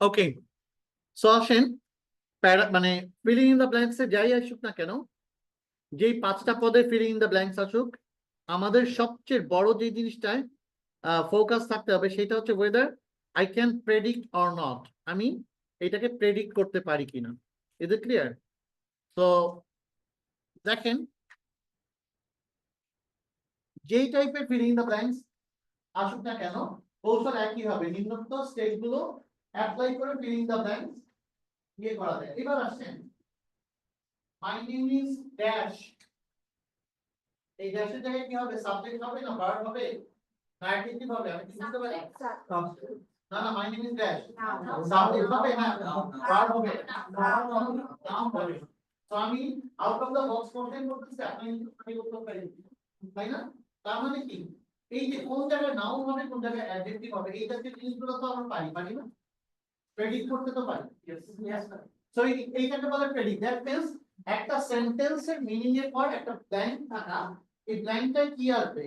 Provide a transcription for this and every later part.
ওকে, so আসেন মানে feeling in the blanks এ যাই আসুক না কেন, যেই পাঁচটা পদে ফিলিং ইন দ্য ব্ল্যাঙ্কস আসুক, আমাদের সবচেয়ে বড় যে জিনিসটায় ফোকাস থাকতে হবে সেটা হচ্ছে weather I can predict or not, আমি এটাকে প্রেডিক্ট করতে পারি কিনা। Is it clear? তো দেখেন, যেই টাইপের ফিলিং ইন দ্য ব্ল্যাঙ্কস আসুক না কেন, কৌশল একই হবে, নিম্নোক্ত স্টেজ গুলো অ্যাপ্লাই করে ফিলিং ইন দ্য ব্ল্যাঙ্কস ইয়ে করা যায়। এবার আসেন, মাই নেম ইজ ড্যাশ, এই ড্যাশের জায়গায় কি হবে? সাবজেক্ট হবে না ভার্ব হবে না অ্যাডজেক্টিভ হবে? আমি কি বুঝতে পারি? না না, my name is dash subject হবে না ভার্ব হবে নাউন হবে। তো আমি out of the box question করতেছি, আপনি করতে পারেন, তাই না? তার মানে কি, এই যে কোন জায়গায় নাউন হবে কোন জায়গায় অ্যাডজেক্টিভ হবে এই জাতীয় জিনিসগুলো তো আমরা পারি না, প্রেডিক্ট করতে তো পারি। ইয়েস। সো এইটাকে বলে প্রেডিক্ট। দ্যাট মিন্স একটা সেন্টেন্সের মিনিং এর পর একটা ব্ল্যাঙ্ক থাকা, এই ব্ল্যাঙ্কটা কি আসবে?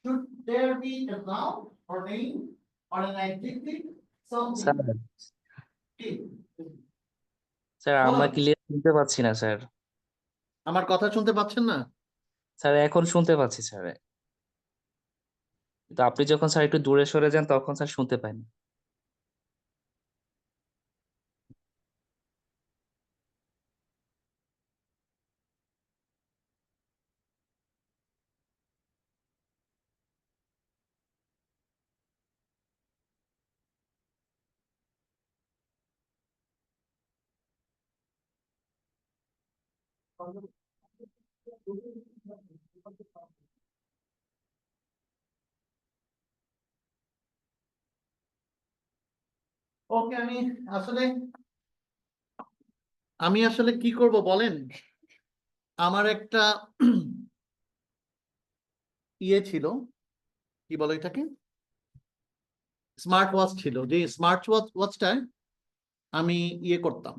should there be a noun or name or an adjective, something? Sir কি? স্যার বলো, আমরা ক্লিয়ার শুনতে পাচ্ছি না স্যার। আমার কথা শুনতে পাচ্ছেন না? স্যার এখন শুনতে পাচ্ছি স্যার, তো আপনি যখন স্যার একটু দূরে সরে যান তখন স্যার শুনতে পাই না। ওকে, আসলে আমি আসলে কি করব বলেন, আমার একটা ইয়ে ছিল, কি বলে এটাকে, স্মার্ট ওয়াচ ছিল, যে স্মার্ট ওয়াচটায় আমি ইয়ে করতাম,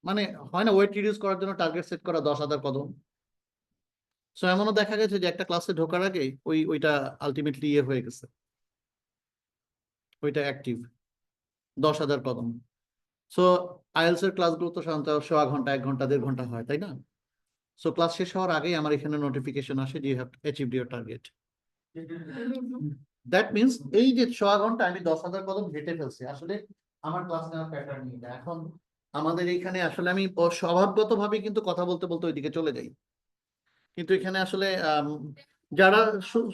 মানে হয় না ওয়েট রিডিউস করার জন্য টার্গেট সেট করা 10,000 কদম। সো এমনও দেখা গেছে যে একটা ক্লাসে ঢোকার আগে ওইটা আলটিমেটলি ইয়ে হয়ে গেছে, ওইটা অ্যাক্টিভ 10,000 কদম। সো আইএলস এর ক্লাসগুলো তো সাধারণত 1/4 ঘন্টা 1 ঘন্টা 1.5 ঘন্টা হয়, তাই না? সো ক্লাস শেষ হওয়ার আগেই আমার এখানে নোটিফিকেশন আসে যে you have achieved your target. That means এই যে 1/4 ঘন্টা আমি 10,000 কদম হেঁটে ফেলছি, আসলে আমার ক্লাস নেওয়ার প্যাটার্ন এটা। এখন আমাদের এইখানে আসলে আমি স্বভাবগত ভাবে কিন্তু কথা বলতে বলতে ওইদিকে চলে যাই, কিন্তু এখানে আসলে যারা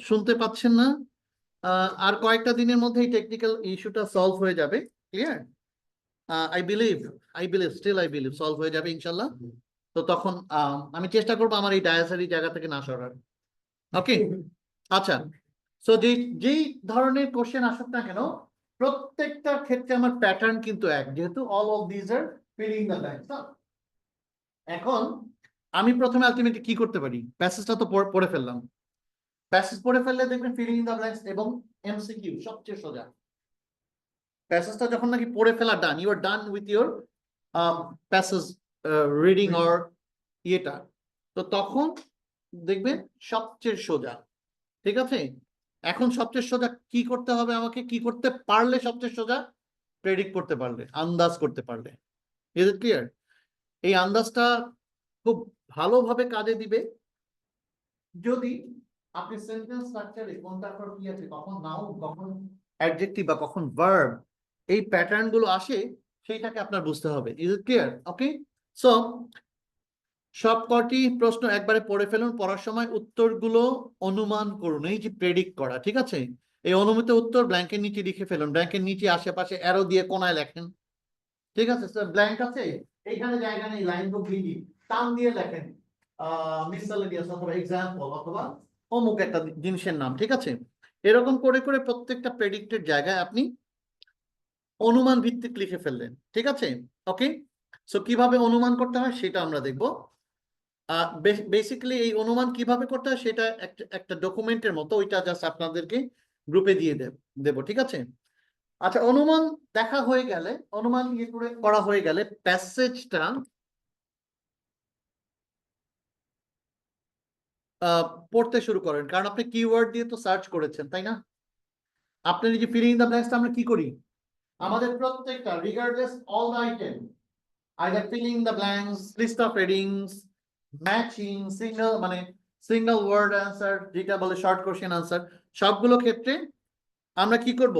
শুনতে পাচ্ছেন না, আর কয়েকটা দিনের মধ্যে এই টেকনিক্যাল ইস্যুটা সলভ হয়ে যাবে। Clear? I believe, I believe solve হয়ে যাবে ইনশাল্লাহ। তো তখন আমি চেষ্টা করবো আমার এই ডায়াসারি জায়গা থেকে না সরার। ওকে, আচ্ছা। সো যেই ধরনের কোশ্চেন আসুক না কেন, প্রত্যেকটার ক্ষেত্রে আমার প্যাটার্ন কিন্তু এক, যেহেতু all of this are filling the blanks. এখন আমি প্রথমে আলটিমেটলি কি করতে পারি, প্যাসেজটা তো পড়ে ফেললাম, প্যাসেজ পড়ে ফেললে দেখবেন ফিলিং ইন দ্য ব্ল্যাঙ্কস এবং এমসিকিউ সবচেয়ে সোজা। প্যাসেজটা যখন নাকি পড়ে ফেলা done, you are done with your passage reading or ইয়েটা, তো তখন দেখবেন সবচেয়ে সোজা। ঠিক আছে, এখন সবচেয়ে সোজা কি করতে হবে আমাকে, কি করতে পারলে সবচেয়ে সোজা? প্রেডিক্ট করতে পারলে, আন্দাজ করতে পারলে। Is it clear? এই আন্দাজটা খুব ভালোভাবে কাজে দিবে যদি আপনি সেন্টেন্স স্ট্রাকচারে কোনটা পর কি আছে, কখন নাউন কখন অ্যাডজেক্টিভ বা কখন ভার্ব, এই প্যাটার্ন গুলো আসে, সেইটাকে আপনার বুঝতে হবে। Is it clear? Okay, so সব কটি প্রশ্ন একবারে পড়ে ফেলুন, পড়ার সময় উত্তরগুলো অনুমান করুন, এই যে প্রেডিক্ট করা। ঠিক আছে, এই অনুমিত উত্তর ব্ল্যাঙ্কের নিচে লিখে ফেলুন, ব্ল্যাঙ্কের নিচে আশেপাশে অ্যারো দিয়ে কোনায় লেখেন। ঠিক আছে স্যার, ব্ল্যাঙ্ক আছে এইখানে জায়গা নেই, লাইন বুক লিখি, টান দিয়ে লেখেন মিসেলেনিয়াস অথবা এক্সাম্পল অথবা অমুক একটা জিনিসের নাম। ঠিক আছে, এরকম করে করে প্রত্যেকটা প্রেডিক্টের জায়গায় আপনি অনুমান ভিত্তিক লিখে ফেললেন। ঠিক আছে, ওকে। সো কিভাবে অনুমান করতে হয় সেটা আমরা দেখবো। বেসিক্যালি এই অনুমান কিভাবে করতে হয় সেটা একটা ডকুমেন্টের মতো, ওইটা জাস্ট আপনাদেরকে গ্রুপে দিয়ে দেব। ঠিক আছে, আচ্ছা। অনুমান দেখা হয়ে গেলে, অনুমান ইয়ে করে করা হয়ে গেলে, প্যাসেজটা পড়তে শুরু করেন, কারণ আপনি কিওয়ার্ড দিয়ে তো সার্চ করেছেন, তাই না? আপনার এই যে ফিলিং ইন দ্য ব্ল্যাঙ্কসটা আমরা কি করি, আমাদের প্রত্যেকটা regardless all the item, either filling the blanks, list of headings, matching, single word answer, যেটা বলে শর্ট কোশ্চেন আনসার, সবগুলো ক্ষেত্রে আমরা কি করব,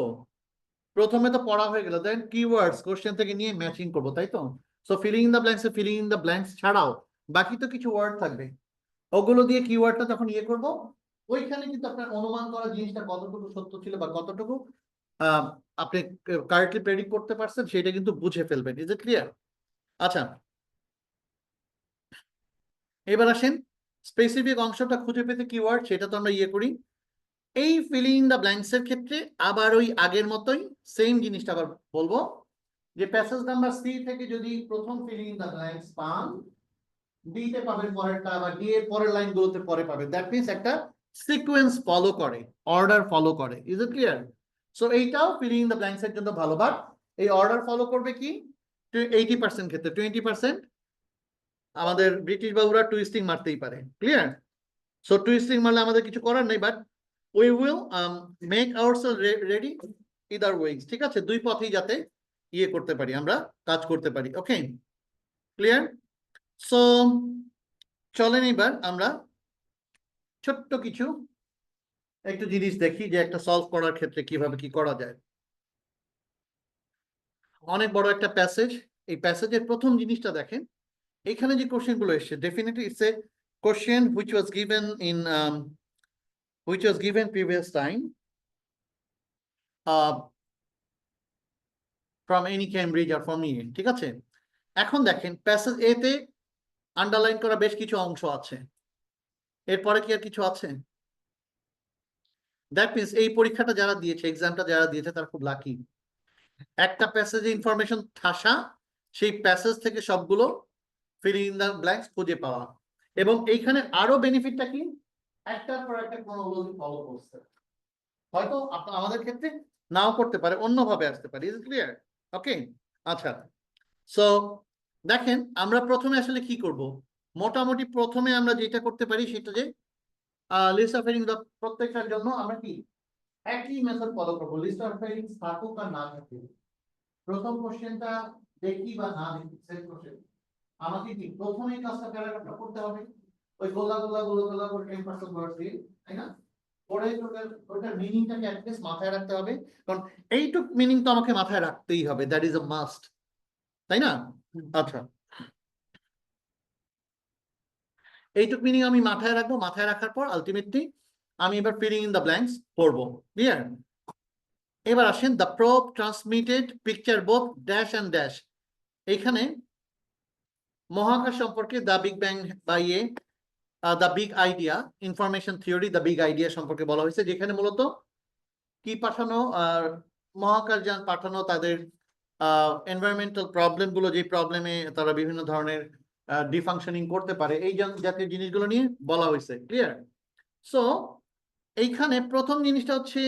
প্রথমে তো পড়া হয়ে গেল, দেন কিওয়ার্ডস কোশ্চেন থেকে নিয়ে ম্যাচিং করব, তাই তো? So filling in the blanks এ ফিলিং ইন দ্য ব্ল্যাঙ্কস ছাড়াও বাকি তো কিছু ওয়ার্ড থাকবে, ওগুলো দিয়ে কিওয়ার্ডটা যখন ইয়ে করব, ওইখানে কিন্তু আপনার অনুমান করা জিনিসটা কতটুকু সত্য ছিল বা কতটুকু আহ, আপনি কারেক্টলি প্রেডিক্ট করতে পারছেন সেটা কিন্তু বুঝে ফেলবেন। Is it clear? আচ্ছা, এবার আসেন স্পেসিফিক অংশটা খুঁজে পেতে কিওয়ার্ড, সেটা তো আমরা ইয়ে করি। এই ফিলিং ইন দ্য ব্ল্যাঙ্কস এর ক্ষেত্রে আবার ওই আগের মতোই সেম জিনিসটা আবার বলবো, যে প্যাসেজ নাম্বার সি থেকে যদি প্রথম ফিলিং ইন দ্য ব্ল্যাঙ্কস পান, ডি তে পাবেন পরেরটা, আবার ডি এর পরের লাইনগুলোতে পরে পাবেন। দ্যাট মিন্স একটা সিকোয়েন্স ফলো করে, অর্ডার ফলো করে। Is it clear? সো এইটাও ফিলিং ইন দ্য ব্ল্যাঙ্কস এর জন্য ভালো, বাট এই অর্ডার ফলো করবে কি 80% ক্ষেত্রে, 20% আমাদের ব্রিটিশ বাবুরা টুইস্টিং মারতেই পারে। ক্লিয়ার? সো টুইস্টিং মারলে আমাদের কিছু করার নেই, but we will make ourselves ready either ways. ঠিক আছে, দুই পথেই যাতে ইয়ে করতে পারি, আমরা কাজ করতে পারি। ওকে, ক্লিয়ার? সো চলেন এবার আমরা ছোট্ট কিছু একটু জিনিস দেখি যে একটা সলভ করার ক্ষেত্রে কিভাবে কি করা যায়। অনেক বড় একটা প্যাসেজ, এই প্যাসেজের প্রথম জিনিসটা দেখেন, এখানে যে কোশ্চেন গুলো এসছে, definitely it's a question which was given previous time from any Cambridge or from EA, ঠিক আছে? এখন দেখেন প্যাসেজ এ তে আন্ডারলাইন করা বেশ কিছু অংশ আছে, এরপরে কি আর কিছু আছে? দ্যাট মিনস এই পরীক্ষাটা যারা দিয়েছে, এক্সামটা যারা দিয়েছে, তারা খুব লাকি। একটা প্যাসেজে ইনফরমেশন ঠাসা, সেই প্যাসেজ থেকে সবগুলো ফিলিং ইন দ্য ব্ল্যাঙ্কস খুঁজে পাওয়া। এবং এইখানে আরো বেনিফিটটা কি, একটার পর একটা ক্রোনোলজি ফলো করছে। হয়তো আমাদের ক্ষেত্রে নাও করতে পারে, অন্যভাবে আসতে পারে। Is clear? ওকে, আচ্ছা। সো দেখেন আমরা প্রথমে আসলে কি করব, মোটামুটি প্রথমে আমরা যেটা করতে পারি সেটা যে লিস্ট অফ হেডিং প্রত্যেকটার জন্য আমরা কি একই মেথড ফলো করবো, লিস্ট অফ হেডিং থাকুক আর না থাকুক। প্রথম কোশ্চেনটা দেখি বা না দেখি, সেম কোশ্চেন, আমাকে কি প্রথমেই কাজটা প্যারাগ্রাফটা করতে হবে, ওই গোলা গোলা গোলা গোলা করে 10% ওয়ার্ড দিয়ে, তাই না? পরে ওটার মিনিংটাকে অ্যাটলিস্ট মাথায় রাখতে হবে, কারণ এইটুক মিনিং তো আমাকে মাথায় রাখতেই হবে, দ্যাট ইজ আ মাস্ট, তাই না? আচ্ছা, এইটুক মিনিং আমি মাথায় রাখবো, মাথায় রাখার পর আলটিমেটলি আমি এবার ফিলিং ইন দ্য ব্ল্যাঙ্কস পড়বো। ক্লিয়ার? এবার আসেন the probe transmitted picture both dash and dash. এখানে মহাকাশ সম্পর্কে দ্য বিগ ব্যাং বা the big idea, information theory the big idea সম্পর্কে বলা হয়েছে, যেখানে মূলত কি পাঠানো, মহাকাশ যান পাঠানো, তাদের এনভায়রনমেন্টাল প্রবলেম গুলো, যে প্রবলেমে তারা বিভিন্ন ধরনের ডিফাংশনিং করতে পারে, এই জাতীয় জিনিসগুলো নিয়ে বলা হয়েছে। ক্লিয়ার? সো এইখানে প্রথম জিনিসটা হচ্ছে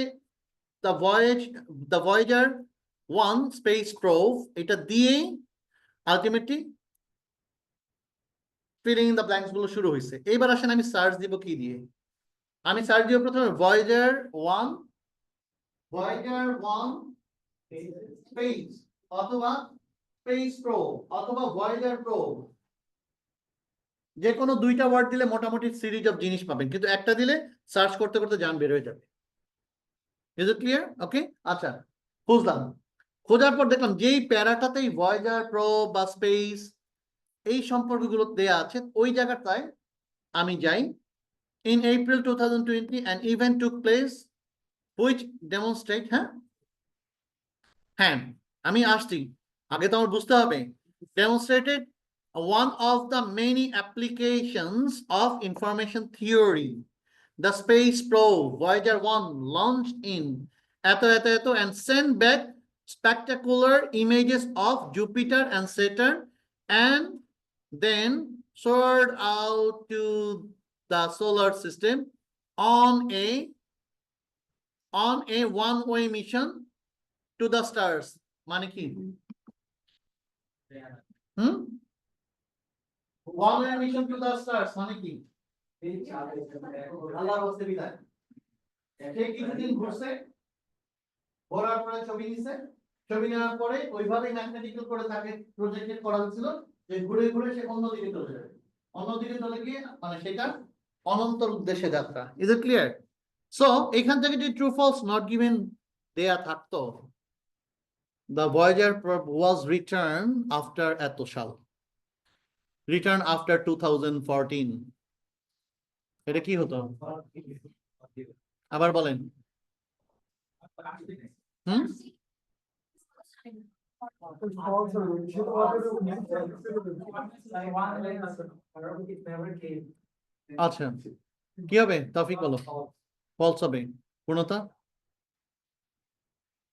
দ্য ভয়েজার 1 স্পেস প্রোব, এটা দিয়ে ultimately filling in the blanks গুলো শুরু হয়েছে। এইবার আসেন আমি সার্চ দিব কি দিয়ে, আমি সার্চ দিব প্রথমে ভয়েজার 1 স্পেস, অথবা স্পেস প্রোব, অথবা ভয়েজার প্রোব, যে কোনো দুইটা ওয়ার্ড দিলে মোটামুটি সিরিজ অফ জিনিস পাবেন, কিন্তু একটা দিলে সার্চ করতে করতে জান বের হয়ে যাবে। Is it clear? ওকে, আচ্ছা, খুঁজলাম, খোঁজার পর দেখলাম যেই প্যারাটাতেই ভয়েজার প্রোব বা স্পেস এই সম্পর্কগুলো দেয়া আছে, ওই জায়গাটায় আমি যাই। In April 2020 an event took place which demonstrate, হ্যাঁ আমি আসছি, আগে তো আমার বুঝতে হবে, demonstrated one of the many applications of information theory, the space probe Voyager 1 launched in এত and sent back spectacular images of Jupiter and Saturn, and then soared out to the solar system on a one-way mission to the stars. মানে কি? one way mission to the stars মানে কি? আল্লাহর হস্তে বিদায়। সে কিছুদিন ঘুরছে, ঘোরার পরে ছবি নিছে, ছবি নেওয়ার পরে ওইভাবে ম্যাথমেটিক্যাল করে তাকে প্রজেক্টেড করা হয়েছিল যে ঘুরে ঘুরে সে অন্যদিকে চলে যাবে, অন্যদিকে চলে গিয়ে মানে সেটা অনন্তর উদ্দেশ্যে যাত্রা। Is it clear? সো এখান থেকে যদি ট্রু ফলস নট গিভেন দেয়া থাকতো, the Voyager probe was returned after এত সাল, return after 2014, এটা কি হতো? আবার বলেন। হুম, আচ্ছা কি হবে তৌফিক বলো? ফলস হবে। পূর্ণতা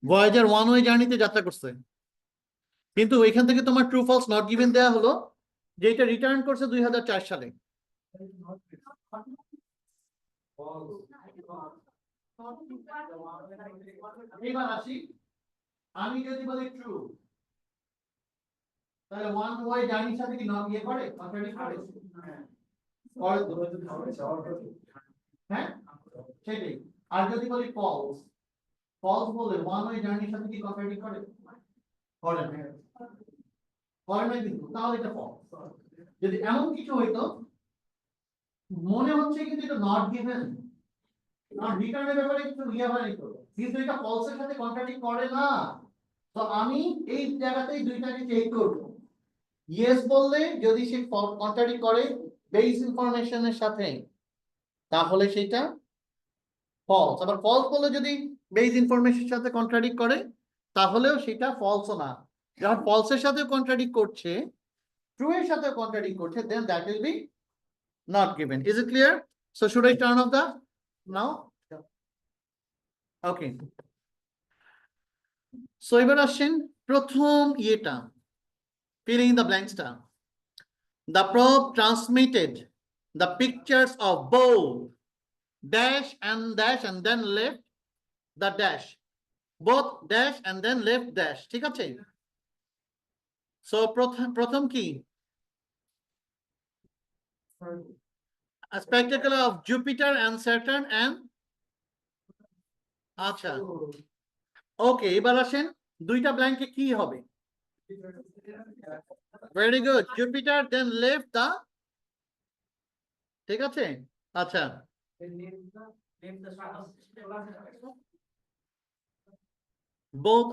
ভয়েজার ওয়ান ওয়ে জার্নিতে যাত্রা করছে, কিন্তু এখান থেকে তোমার ট্রু ফলস নট গিভেন দেয়া হলো যে এটা রিটার্ন করছে 2004 সালে। এবার আসি, আমি যদি বলি ট্রু, তাহলে ওয়ান ওয়ে জার্নির সাথে কি নট ইয়ে করে, কন্ট্রাডিক্ট করে? হ্যাঁ সেটাই। আর যদি বলি ফলস, ফলস বলে ওয়ান ওয়ে জার্নির সাথে কি কন্ট্রাডিক্ট করে? করে না, করে না কিন্তু, তাহলে এটা ফলস। যদি এমন কিছু হইতো, মনে হচ্ছে কিন্তু এটা নট গিভেন, আর রিটার্নের ব্যাপারে একটু ইয়া হয় তো, কিন্তু এটা ফলসের সাথে কন্ট্রাডিক্ট করে না। তো আমি এই জায়গাতেই দুইটাকে চেক করব। ইয়েস বললে যদি সে কন্ট্রাডিক্ট করে বেস ইনফরমেশনের সাথে, তাহলে সেটা ফলস। আবার ফলস বলে যদি বেস ইনফরমেশনের সাথে কন্ট্রাডিক্ট করে, তাহলেও সেটা ফলসও না। যখন ফলসের সাথে কন্ট্রাডিক্ট করছে, ট্রু এর সাথে কন্ট্রাডিক্ট করছে, then that will be not given. Is it clear? So should I turn off the now? Okay. So এবার আসেন প্রথম ইয়েটা, filling in the blanks টা। The probe transmitted the pictures of both dash and then left the dash, both dash and then left dash, ঠিক আছে? So প্রথম কি, a spectacle of Jupiter and Saturn and আচ্ছা ওকে। এবার আসেন দুইটা ব্ল্যাঙ্কে কি হবে? ভেরি গুড, জুপিটার দেন লেফট দা, ঠিক আছে। আচ্ছা both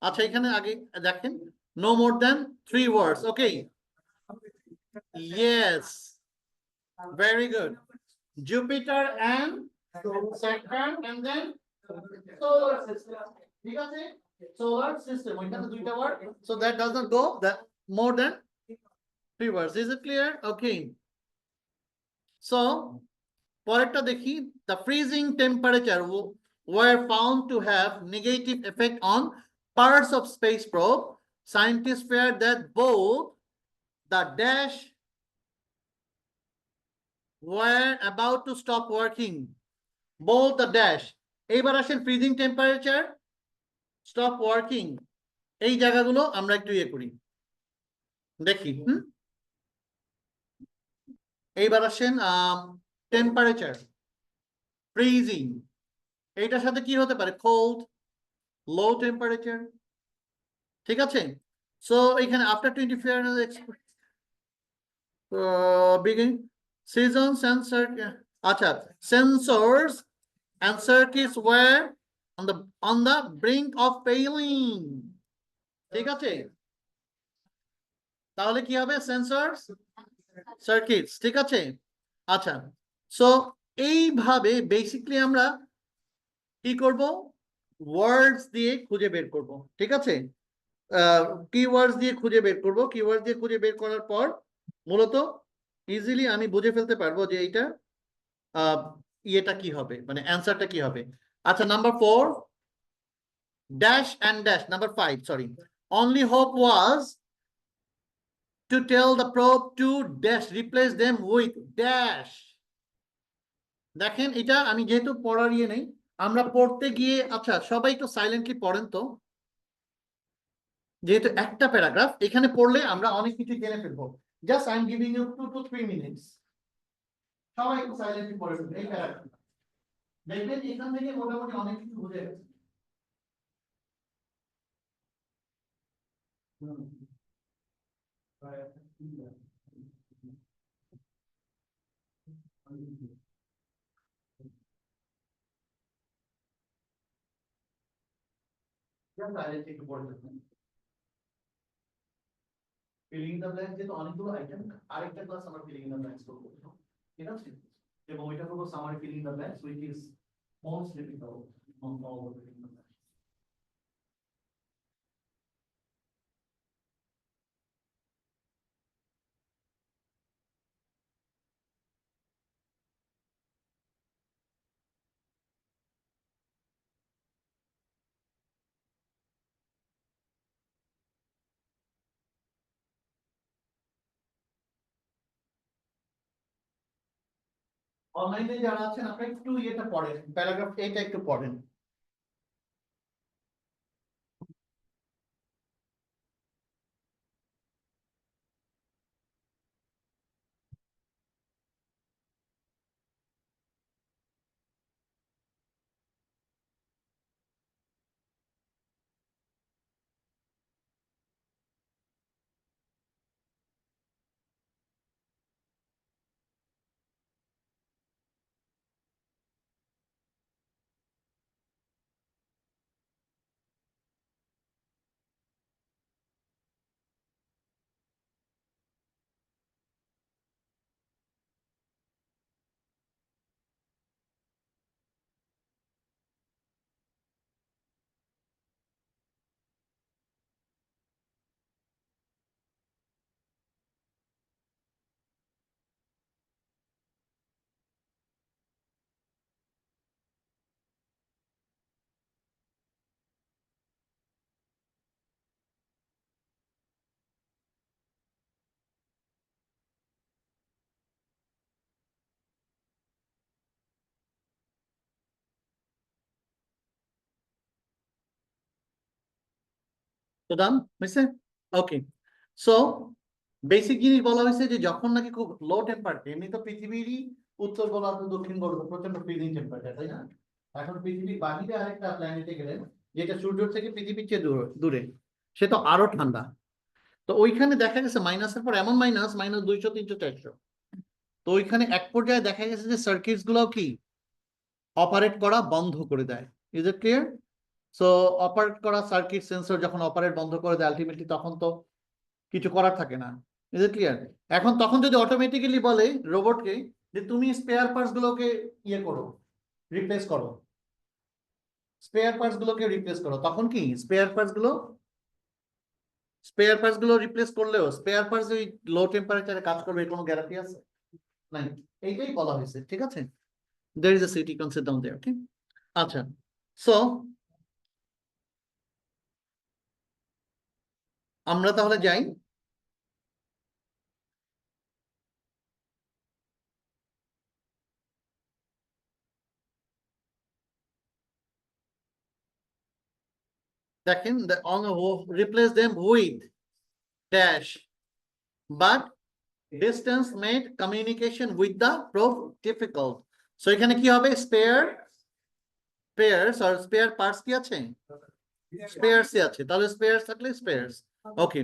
আচ্ছা এখানে আগে দেখেন no more than 3 words, okay, yes, very good, Jupiter and Saturn and then solar system, ঠিক আছে, solar system ওইখানে দুইটা word, so that does not go that more than 3 words. Is it clear? Okay, so পরেরটা দেখি, the freezing temperature were found to have negative effect on parts of space probe. Scientists feared that both the dash were about to stop working. Both the dash, এইবার আসেন freezing temperature, stop working, এই জায়গাগুলো আমরা একটু ইয়ে করি দেখি। এইবার আসেন টেম্পারেচার, freezing, এইটার সাথে কি হতে পারে? cold, low temperature, ঠিক আছে। সো এখানে আফটার 24 begin seasons and আচ্ছা sensors and circuits were on the brink of failing, ঠিক আছে। তাহলে কি হবে? sensors circuits, ঠিক আছে। আচ্ছা সো এইভাবে বেসিক্যালি আমরা কি করব? ওয়ার্ডস দিয়ে খুঁজে বের করব, ঠিক আছে। কিওয়ার্ডস দিয়ে খুঁজে বের করব, কিওয়ার্ডস দিয়ে খুঁজে বের করার পর মূলত ইজিলি আমি বুঝে ফেলতে পারবো যে এইটা ইয়েটা কি হবে, মানে অ্যান্সারটা কি হবে। আচ্ছা number 4 dash and dash, number 5 sorry, only hope was to tell the probe to dash, replace them with dash। দেখেন এটা আমি যেহেতু পড়ার ইয়ে নেই, আমরা পড়তে গিয়ে, আচ্ছা সবাই একটু সাইলেন্টলি পড়েন তো, যেহেতু একটা প্যারাগ্রাফ এখানে পড়লে আমরা অনেক কিছু জেনে ফেলবো। Just I am giving you 2 to 3 minutes, সবাই একটু সাইলেন্টলি পড়ে ফেলবে এই প্যারাগ্রাফটা। দেখবেন এখান থেকে মোটামুটি অনেক কিছু বুঝে গেছে। সাইলেন্টলি একটু পড়ে ফেলবেন। ফিলিং ইন দ্য ব্ল্যাঙ্কস যেহেতু অনেকগুলো আইটেম, আরেকটা ক্লাস আমরা ফিলিং ইন দ্য ব্ল্যাঙ্কস করবো, ঠিক আছে? এবং ওইটা করবো summary filling in the blanks, which is most difficult on all the filling in the blanks. অনলাইনে যারা আছেন আপনারা একটু এটা পড়েন, প্যারাগ্রাফ এটা একটু পড়েন। তো ডান হয়েছে? ওকে, সো বেসিক জিনিস বলা হয়েছে যে যখন নাকি খুব লো টেম্পারেচার, এমনি তো পৃথিবীরই উত্তর গোলার্ধ দক্ষিণ গোলার্ধ প্রচন্ড ফ্রিজিং টেম্পারেচার, তাই না? এখন পৃথিবীর বাহিরে আরেকটা প্ল্যানেটে গেলেন যেটা সূর্য থেকে পৃথিবীর চেয়ে দূরে, সে তো আরো ঠান্ডা। তো ওইখানে দেখা গেছে মাইনাসের পর এমন মাইনাস, মাইনাস 200 300 400। তো ওইখানে এক পর্যায়ে দেখা গেছে যে সার্কিটস গুলাও কি অপারেট করা বন্ধ করে দেয়। Is it clear? So operate করা সার্কিট সেন্সর যখন অপারেট বন্ধ করে দেয় আলটিমেটলি তখন তো কিছু করার থাকে না। Is it clear? এখন তখন যদি অটোমেটিক্যালি বলে রোবটকে যে তুমি স্পেয়ার পার্টস গুলোকে ইয়ে করো, রিপ্লেস করো, স্পেয়ার পার্টস গুলোকে রিপ্লেস করো, তখন কি স্পেয়ার পার্টস গুলো রিপ্লেস করলেও স্পেয়ার পার্টস ওই লো টেম্পারেচারে কাজ করবে এর কোনো গ্যারান্টি আছে? নাই। এইটাই বলা হয়েছে, ঠিক আছে? there is a city concept down there, okay? আচ্ছা, সো আমরা তাহলে যাই। দেখেন replace them with dash, but distance made communication with the probe difficult. So এখানে কি হবে? spares or spare parts কি আছে? spares আছে, তাহলে spares থাকলে spares, okay.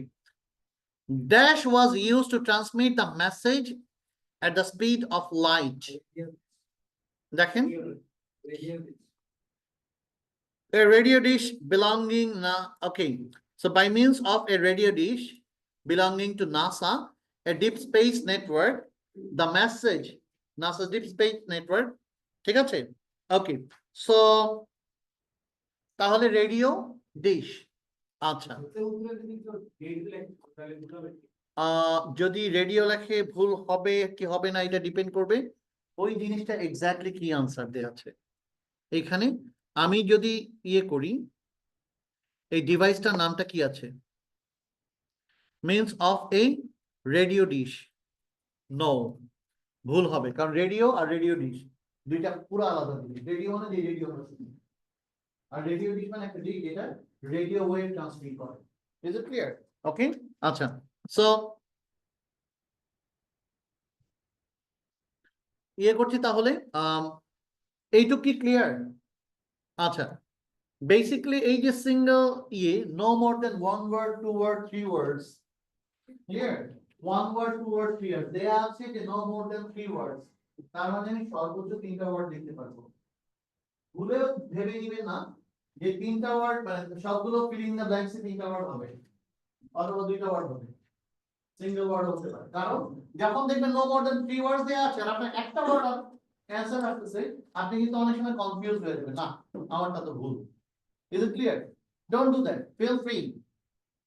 Dash was used to transmit the message at the speed of light. দেখেন, a radio dish belonging okay, so by means of a radio dish belonging to NASA, a deep space network, the message NASA deep space network, ঠিক আছে? Okay, so তাহলে radio dish. আচ্ছা, যদি radio লেখে ভুল হবে কি হবে না এটা ডিপেন্ড করবে ওই জিনিসটা এক্স্যাক্টলি কি আনসার দেয়া আছে এখানে। আমি যদি ইয়ে করি, এই ডিভাইসটার নামটা কি আছে? Means of a radio dish. No, ভুল হবে, কারণ রেডিও আর রেডিও ডিশ দুইটা পুরো আলাদা জিনিস। রেডিও মানে যে রেডিও আর রেডিও ডিশ মানে একটা ডিশ যেটা রেডিও ওয়েভ ট্রান্সমিট করে। Is it clear? ওকে, আচ্ছা, সো ইয়ে করছি তাহলে এইটুকু কি ক্লিয়ার? আচ্ছা, বেসিক্যালি এই যে সিঙ্গেল ইয়ে নো মোর দেন 1 ওয়ার্ড 2 ওয়ার্ড 3 ওয়ার্ডস, ক্লিয়ার? 1 ওয়ার্ড 2 ওয়ার্ড 3 ওয়ার্ড দেয়া আছে যে নো মোর দেন 3 ওয়ার্ডস, তার মানে আমি সর্বোচ্চ 3টা ওয়ার্ড লিখতে পারবো। ভুলেও ভেবে নিবেন না যে 3টা ওয়ার্ড মানে সবগুলো ফিলিং দ্য ব্ল্যাঙ্কসে 3টা ওয়ার্ড হবে অথবা 2টা ওয়ার্ড হবে, সিঙ্গেল ওয়ার্ড হতে পারে। কারণ যখন দেখবেন নো মোর দেন 3 ওয়ার্ডস দেয়া আছে আর আপনার একটা ওয়ার্ড অ্যানসার আসতেছে, আপনি কিন্তু অনেক সময় কনফিউজ হয়ে যাবেন, না আমারটা তো ভুল। Is it clear? Don't do that, feel free.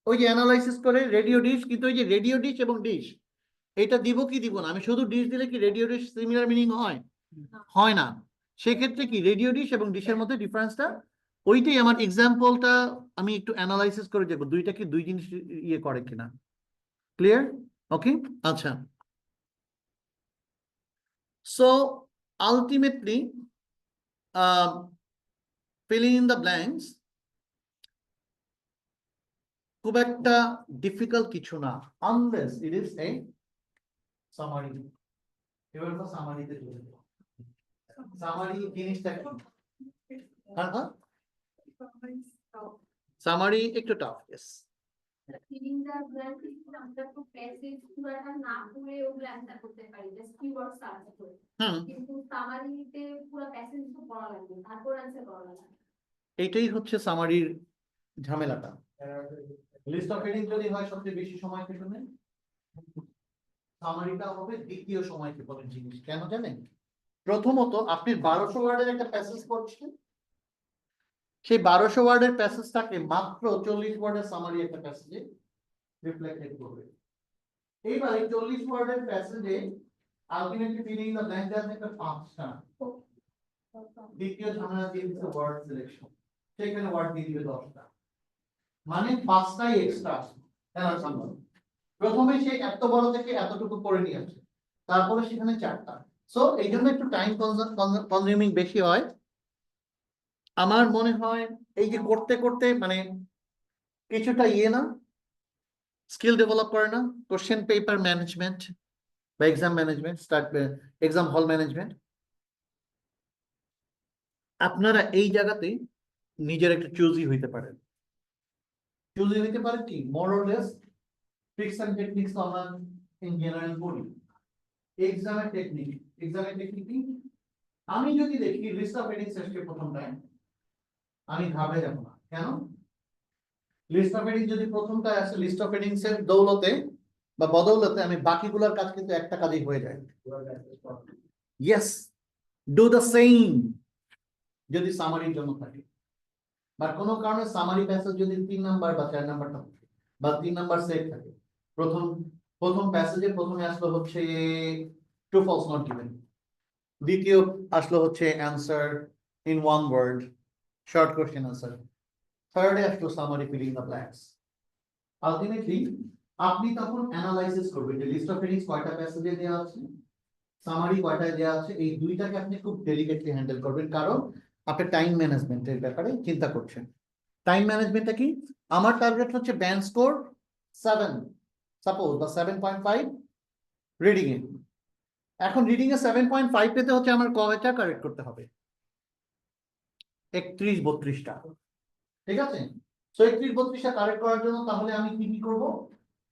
ওই যে অ্যানালাইসিস করে রেডিও ডিশ, কিন্তু ওই যে রেডিও ডিশ এবং ডিশ এটা দিব কি দিব না, আমি শুধু ডিশ দিলে কি রেডিও ডিশ সিমিলার মিনিং হয়? হয় না। সেক্ষেত্রে কি রেডিও ডিশ এবং ডিশের মধ্যে ডিফারেন্সটা ওইটাই, আমার এক্সাম্পলটা আমি একটু অ্যানালাইসিস করে দেখবো দুইটা কি দুই জিনিস ইয়ে করে কিনা। ক্লিয়ার? ওকে, আচ্ছা। So ultimately filling in the blanks খুব একটা ডিফিকাল্ট কিছু না, unless it is a summary. এবার তো সামারিতে চলে যাবো। সামারি জিনিসটা কি? হ্যাঁ হ্যাঁ, সামারি একটু tough, yes. Filling the blank আমরা তো প্যাসেজ পুরোটা না পড়ে ওগুলো অ্যান্সার করতে পারি, জাস্ট কিওয়ার্ড সার্চ করে। হুম, কিন্তু সামারিতে পুরো প্যাসেজ তো পড়া লাগবে, তারপর অ্যান্সার করা লাগবে। এইটাই হচ্ছে সামারির ঝামেলাটা। লিস্ট অফ হেডিং যদি হয় সবচেয়ে বেশি সময় পেছনে, সামারিটা হবে দ্বিতীয় সময় ক্ষেপণের জিনিস। কেন জানেন? প্রথমত আপনি 1200 ওয়ার্ডের একটা প্যাসেজ পড়ছেন, সেই 1200 ওয়ার্ডের প্যাসেজটাকে মাত্র 40 ওয়ার্ডের সামারি একটা প্যাসেজে রিফ্লেক্টেড করবে। এইবার এই 40 ওয়ার্ডের প্যাসেজে আলটিমেটলি ফিলিং দ্য ব্ল্যাঙ্ক আছে একটা 5টা। দ্বিতীয় ঝামেলা দিয়ে দিচ্ছে ওয়ার্ড সিলেকশন, সেখানে ওয়ার্ড দিয়ে দিবে 10টা, মানে 5টাই এক্সট্রা। প্রথমে সে এত বড় থেকে এতটুকু করে নিয়ে আসে, তারপরে সেখানে 4টা। সো এই জন্য একটু টাইম কনজিউমিং বেশি হয়। আমার মনে হয় এই যে করতে করতে মানে কিছুটা ইয়ে না, স্কিল ডেভেলপ করে না, কোশ্চেন পেপার ম্যানেজমেন্ট বা এক্সাম ম্যানেজমেন্ট, এক্সাম হল ম্যানেজমেন্ট। আপনারা এই জায়গাতে নিজের একটা চুজি হইতে পারেন। চুজি হইতে পারে কি, more or less tricks and techniques তো আমরা ইন জেনারেল পড়ি। এক্সামের টেকনিক কি? আমি যদি দেখি লিস্ট অফ হেডিংস এসে প্রথম টাইম, আমি ঘাবড়ে যাব না। কেন? লিস্ট অফ হেডিংস যদি প্রথমটা আসে, লিস্ট অফ হেডিংস এর দৌলতে বা বদৌলতে আমি বাকিগুলোর কাজ কিন্তু একটা কাজেই হয়ে যায়। ইয়েস, ডু দ্য সেম যদি সামারির জন্য থাকে, বা কোনো কারণে সামারি প্যাসেজ যদি 3 নাম্বার বা 4 নাম্বার থাকে বা 3 নাম্বার সেট থাকে, প্রথম প্যাসেজে প্রথমে আসলো হচ্ছে ট্রু ফলস নট গিভেন, দ্বিতীয় আসলো হচ্ছে answer in 1 word, short question answer, থার্ডে আসলো summary filling the blanks. Ultimately আপনি তখন অ্যানালাইসিস করবেন যে লিস্ট অফ হেডিংস কয়টা প্যাসেজে দেওয়া আছে, সামারি কয়টায় দেওয়া আছে, এই দুইটাকে আপনি খুব ডেলিকেটলি হ্যান্ডেল করবেন। কারণ আপনি টাইম ম্যানেজমেন্টের ব্যাপারে চিন্তা করছেন। টাইম ম্যানেজমেন্টটা কি? আমার টার্গেট হচ্ছে ব্যান্ড স্কোর 7 সাপোজ বা 7.5 রিডিং এ। এখন রিডিং এ 7.5 পেতে হচ্ছে আমার কয়টা কারেক্ট করতে হবে? 31-32টা। ঠিক আছে? সো 31-32টা কারেক্ট করার জন্য তাহলে আমি কি কি করব?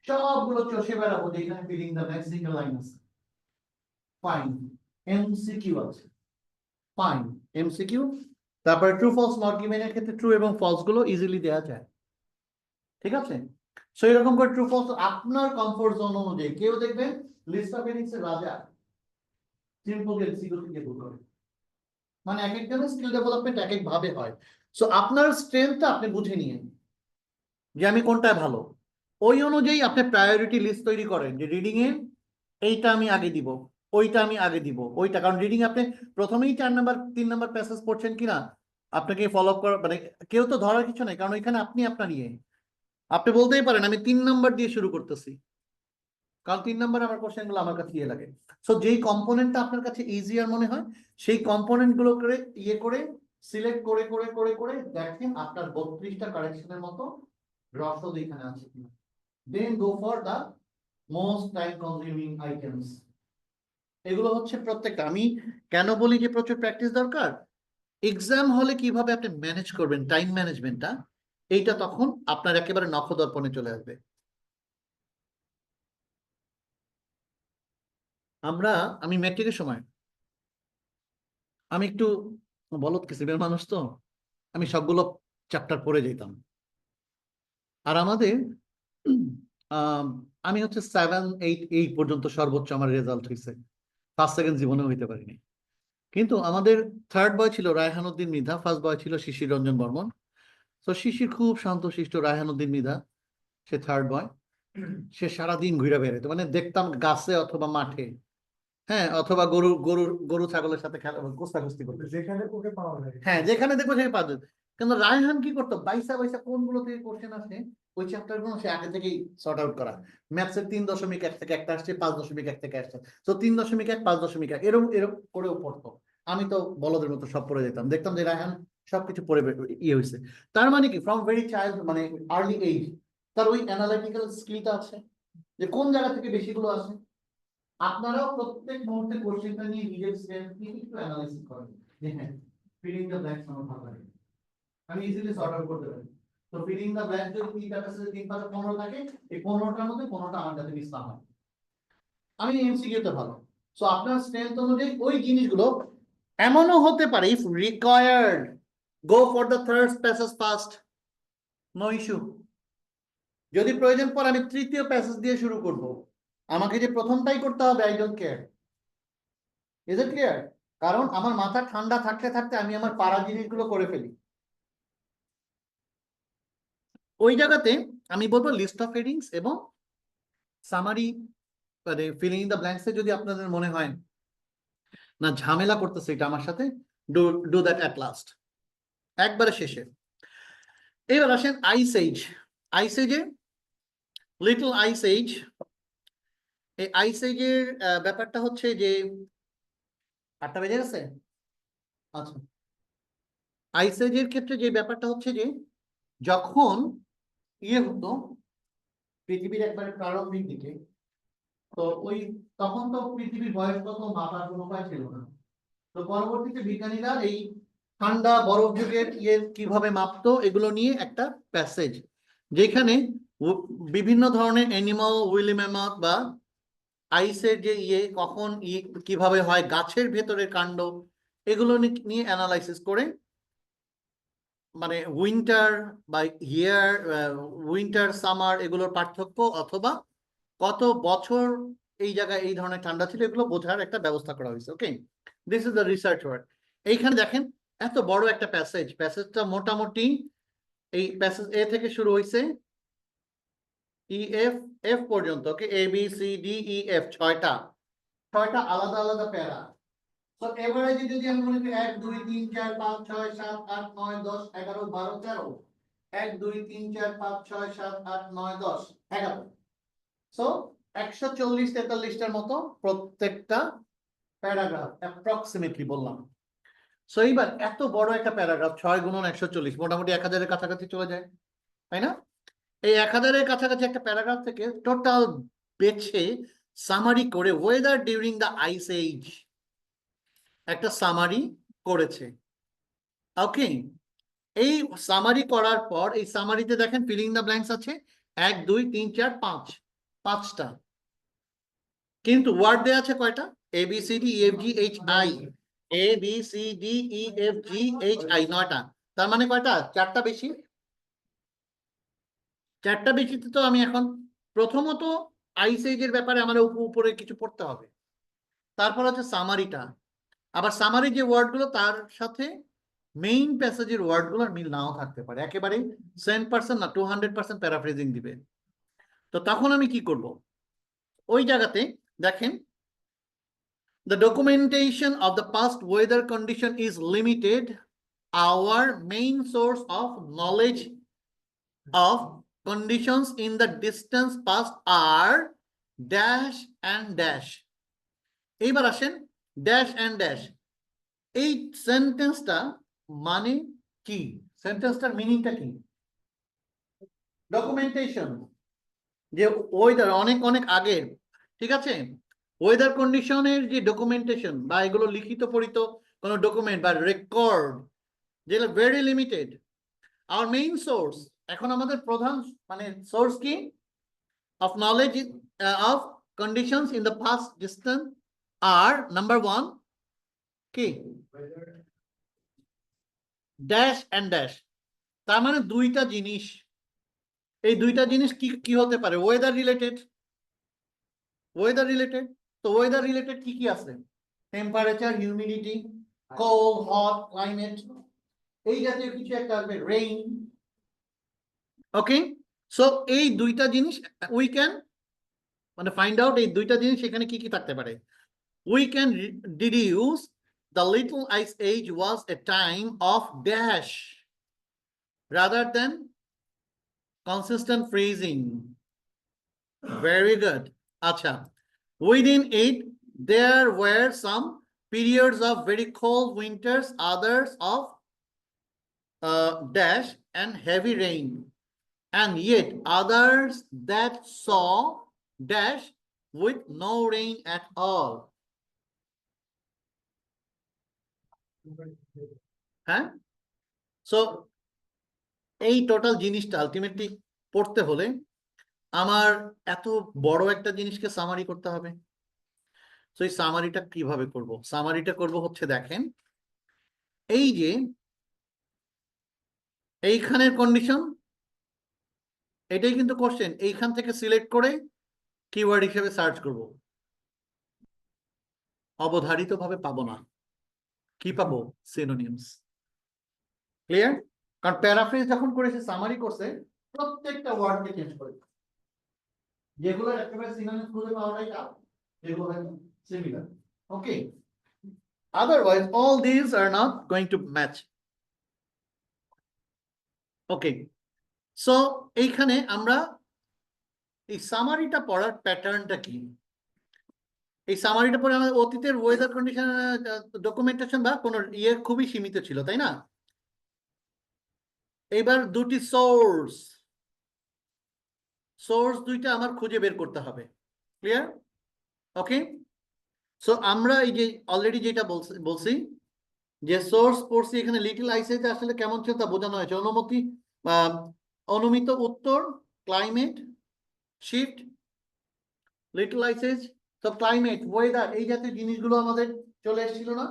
সবগুলো চষে বেড়াবো যে এখানে filling the blank single line আছে, ফাইন। এমসিকিউ আছে, ফাইন এমসিকিউ। তারপরে ট্রু ফলস নট গিভেনের ক্ষেত্রে ট্রু এবং ফলস গুলো ইজিলি দেওয়া যায়। ঠিক আছে? সো এরকম করে ট্রু ফলস আপনার কমফোর্ট জোন অনুযায়ী। কেউ দেখবেন লিস্ট অফ হেডিংস এর রাজা, সিম্পল এমসিকিউ থেকে শুরু করে, মানে এক একজনের স্কিল ডেভেলপমেন্ট এক এক ভাবে হয়। সো আপনার স্ট্রেংথটা আপনি বুঝে নিয়েন যে আমি কোনটায় ভালো, ওই অনুযায়ী আপনি প্রায়োরিটি লিস্ট তৈরি করেন যে রিডিং এ এইটা আমি আগে দিব, ওইটা আমি আগে দিব, ওইটা। কারণ রিডিং আপনি প্রথমেই 4 নাম্বার 3 নাম্বার প্যাসেজ পড়ছেন কিনা আপনাকে ফলো আপ করা, মানে কেউ তো ধরার কিছু নাই, কারণ ওইখানে আপনি আপনার নিয়ে আপনি বলতেই পারেন আমি 3 নাম্বার দিয়ে শুরু করতেছি, কারণ 3 নাম্বার আমার কোশ্চেন গুলো আমার কাছে ইয়ে লাগে। সো যেই কম্পোনেন্টটা আপনার কাছে ইজিয়ার মনে হয় সেই কম্পোনেন্ট গুলো করে ইয়ে করে সিলেক্ট করে করে করে করে দেখেন আপনার 32টা কারেকশনের মতো রসদ এখানে আছে কিনা, then go for the most time consuming items. এগুলো হচ্ছে প্রত্যেকটা। আমি কেন বলি যে প্রচুর প্র্যাকটিস দরকার, এক্সাম হলে কিভাবে আপনি ম্যানেজ করবেন টাইম ম্যানেজমেন্টটা, এইটা তখন আপনার একেবারে নখদর্পণে চলে আসবে। আমি ম্যাট্রিকের সময় আমি একটু বলদ কিসিমের মানুষ, তো আমি সবগুলো চ্যাপ্টার পড়ে যেতাম। আর আমাদের আম, আমি হচ্ছে 7, 8 পর্যন্ত সর্বোচ্চ আমার রেজাল্ট হয়েছে, ফার্স্ট সেকেন্ড জীবনে হইতে পারিনি। কিন্তু আমাদের থার্ড বয় ছিল রায়হানুদ্দিন মৃধা, ফার্স্ট বয় ছিল শিশির রঞ্জন বর্মন। তো শিশির খুব শান্তশিষ্ট, রায়হানুদ্দিন মৃধা সে থার্ড বয়। সে সারাদিন ঘুরে বেড়াতো, মানে দেখতাম গাছে অথবা মাঠে, হ্যাঁ, অথবা গরু গরু গরু ছাগলের সাথে খেলা কুস্তি করতে, যেখানে ওকে পাওয়া যায়। হ্যাঁ যেখানে দেখবো সেখানে পাওয়া যেত। কিন্তু রায়হান কি করতো, বাইসা বাইসা কোনগুলো থেকে কোশ্চেন আসে ওই চ্যাপ্টার গুলো সে আগে থেকেই সর্ট আউট করা। ম্যাথসের 3.1 থেকে একটা আসছে, 5.1 থেকে আসছে, তো 3.1, 5.1 এরকম এরকম করেও পড়তো। আমি তো বলদের মতো সব পড়ে যেতাম, দেখতাম যে রায়হান সবকিছু পড়ে ইয়ে হয়েছে। তার মানে কি, ফ্রম ভেরি চাইল্ড, মানে আর্লি এজ তার ওই অ্যানালাইটিক্যাল স্কিলটা আছে, যে কোন জায়গা থেকে বেশিগুলো আসে। আপনারাও প্রত্যেক মুহূর্তে কোশ্চেনটা নিয়ে নিজের সেলফ নিয়ে একটু অ্যানালাইসিস করেন, যে হ্যাঁ ফিলিং দ্য ব্ল্যাঙ্কস আমার ভালো লাগে, আমি ইজিলি সর্ট আউট করতে পারি। তো ফিলিং দ্য ব্ল্যাঙ্ক যদি 3টা প্যাসেজে 3, 5, 15 থাকে, এই 15টার মধ্যে 15টা আমার যাতে মিস না হয়। আমি এমসিকিউ তে ভালো, সো আপনার স্ট্রেংথ অনুযায়ী ওই জিনিসগুলো। এমনও হতে পারে, if required, go for the third passage first, no issue. যদি প্রয়োজন পড়ে আমি তৃতীয় প্যাসেজ দিয়ে শুরু করব, আমাকে যে প্রথমটাই করতে হবে, I don't care. Is it clear? কারণ আমার মাথা ঠান্ডা থাকতে থাকতে আমি আমার পাড়া জিনিসগুলো করে ফেলি। ওই জায়গাতে আমি বলবো লিস্ট অফ হেডিংস এবং সামারি, মানে ফিলিং ইন দ্য ব্ল্যাঙ্কসে যদি আপনাদের মনে হয় না ঝামেলা করতেছে এটা আমার সাথে, do do that at last, একবারে শেষে। এবার আসেন আইস এজ। আইস এজে, লিটল আইস এজ, এই আইস এজের ব্যাপারটা হচ্ছে যে 8টা বেজে গেছে। আচ্ছা, আইস এজের ক্ষেত্রে যে ব্যাপারটা হচ্ছে যে যখন ইয়ে হতো পৃথিবীর একবারে প্রারম্ভিক দিকে, তো ওই তখন তো পৃথিবীর বয়স কত মাপার কোনো উপায় ছিল না। তো পরবর্তীতে বিজ্ঞানীরা এই ঠান্ডা বরফ যুগের ইয়ে কিভাবে মাপতো এগুলো নিয়ে একটা প্যাসেজ, যেখানে বিভিন্ন ধরনের অ্যানিমাল, উইলি ম্যামথ বা আইসের যে ইয়ে কখন কিভাবে হয়, গাছের ভেতরের কাণ্ড, এগুলো নিয়ে অ্যানালাইসিস করে, মানে উইন্টার বা ইয়ার, উইন্টার সামার এগুলোর পার্থক্য, অথবা কত বছর এই জায়গায় এই ধরনের ঠান্ডা ছিল, এগুলো বোঝার একটা ব্যবস্থা করা হয়েছে। Okay, this is the research work. এইখানে দেখেন এত বড় একটা প্যাসেজটা মোটামুটি এই প্যাসেজ এ থেকে শুরু হয়েছে ই এফ এফ পর্যন্ত। Okay, A B C D E F, 6টা আলাদা আলাদা প্যারা। তো এভারেজে যদি আমি বলি 1 2 3 4 5 6 7 8 9 10 11 12 13, 1 2 3 4 5 6 7 8 9 10 11, সো 140-43টার মতো প্রত্যেকটা প্যারাগ্রাফ অ্যাপ্রক্সিমেটলি বললাম। সো এইবার এত বড় একটা প্যারাগ্রাফ 6 গুণন 140 মোটামুটি 1000-এর কাছাকাছি চলে যায়, তাই না? এই 1000-এর কাছাকাছি একটা প্যারাগ্রাফ থেকে টোটাল বেছে সামারি করে weather during the ice age একটা সামারি করেছে। ওকে, এই সামারি করার পর এই সামারিতে দেখেন ফিলিং দ্য ব্ল্যাঙ্কস আছে 1 2 3 4 5, 5টা, কিন্তু ওয়ার্ড দেয়া আছে কয়টা? A B C D E F G H I, A B C D E F G H I, 9টা। তার মানে কয়টা? 4টা বেশি। 4টা বেশিতে তো আমি এখন প্রথমত আইস এজের ব্যাপারে আমার উপরে কিছু পড়তে হবে, তারপর হচ্ছে সামারিটা, আবার সামারি যে ওয়ার্ডগুলো তার সাথে মেইন প্যাসেজের ওয়ার্ডগুলোর মিল নাও থাকতে পারে, একেবারে 100% না 200% প্যারাফ্রেজিং দিবে। তো তখন আমি কি করব? ওই জায়গাতে দেখেন, the documentation of the past weather condition is limited. Our main source of knowledge of conditions in the distance past are dash and dash. এইবার আসেন ড্যাশ অ্যান্ড ড্যাশ, এই সেন্টেন্সটা মানে কি? সেন্টেন্সটার মিনিংটা কি? ডকুমেন্টেশন, যে ওয়েদার অনেক অনেক আগের, ঠিক আছে, ওয়েদার কন্ডিশনের যে ডকুমেন্টেশন বা এগুলো লিখিত পরিত কোনো ডকুমেন্ট বা রেকর্ড যেগুলো very limited. Our main source, এখন আমাদের প্রধান মানে সোর্স কি of knowledge of conditions in the past distant are number 1 কি ড্যাশ এন্ড ড্যাশ। তার মানে দুইটা জিনিস, এই দুইটা জিনিস কি কি হতে পারে? Weather related. ওয়েদার রিলেটেড, তো ওয়েদার রিলেটেড কি কি আছে? Temperature, humidity, cold, hot, climate, এই জাতীয় কিছু একটা আসবে, রেইন। ওকে, সো এই দুইটা জিনিস উই ক্যান মানে ফাইন্ড আউট এই দুইটা জিনিস এখানে কি কি থাকতে পারে। We can deduce the little ice age was a time of dash rather than consistent freezing. Very good. Acha. Within it, there were some periods of very cold winters, others of dash and heavy rain, and yet others that saw dash with no rain at all. হ্যাঁ, so এই total জিনিসটা ultimately পড়তে হলে আমার এত বড় একটা জিনিসকে সামারি করতে হবে। তো এই সামারিটা কিভাবে করব? সামারিটা করব হচ্ছে, দেখেন এই যে এইখানের কন্ডিশন, এটাই কিন্তু কোশ্চেন। এইখান থেকে সিলেক্ট করে কিওয়ার্ড হিসেবে সার্চ করব, অবধারিতভাবে পাবো না। কি পাবো? সিনোনিমস। ক্লিয়ার? কারণ প্যারাফ্রেজ যখন করেছে, সামারি করছে, প্রত্যেকটা ওয়ার্ডকে চেঞ্জ করে, যেগুলো একেবারে সিনোনিমস খুঁজে পাওয়াটাই টাফ, যেগুলো similar. Okay, otherwise all these are not going to match. Okay, so এইখানে আমরা এই সামারিটা পড়ার প্যাটার্নটা কি? এই সামারিটা পড়ে আমাদের অতীতের ওয়েদার কন্ডিশন ডকুমেন্টেশন বা কোনো ইয়ে খুবই সীমিত ছিল, তাই না? এইবার দুটি সোর্স, সোর্স দুইটা আমার খুঁজে বের করতে হবে। ক্লিয়ার? ওকে, সো আমরা এই যে অলরেডি যেটা বলছি যে সোর্স পড়ছি, এখানে লিটল আইসেজ আসলে কেমন ছিল তা বোঝানো হয়েছে। অনুমিত উত্তর, ক্লাইমেট শিফট, লিটল আইসেজ, তো ক্লাইমেট, ওয়েদার, এই জাতীয় জিনিসগুলো আমাদের চলে এসেছিল না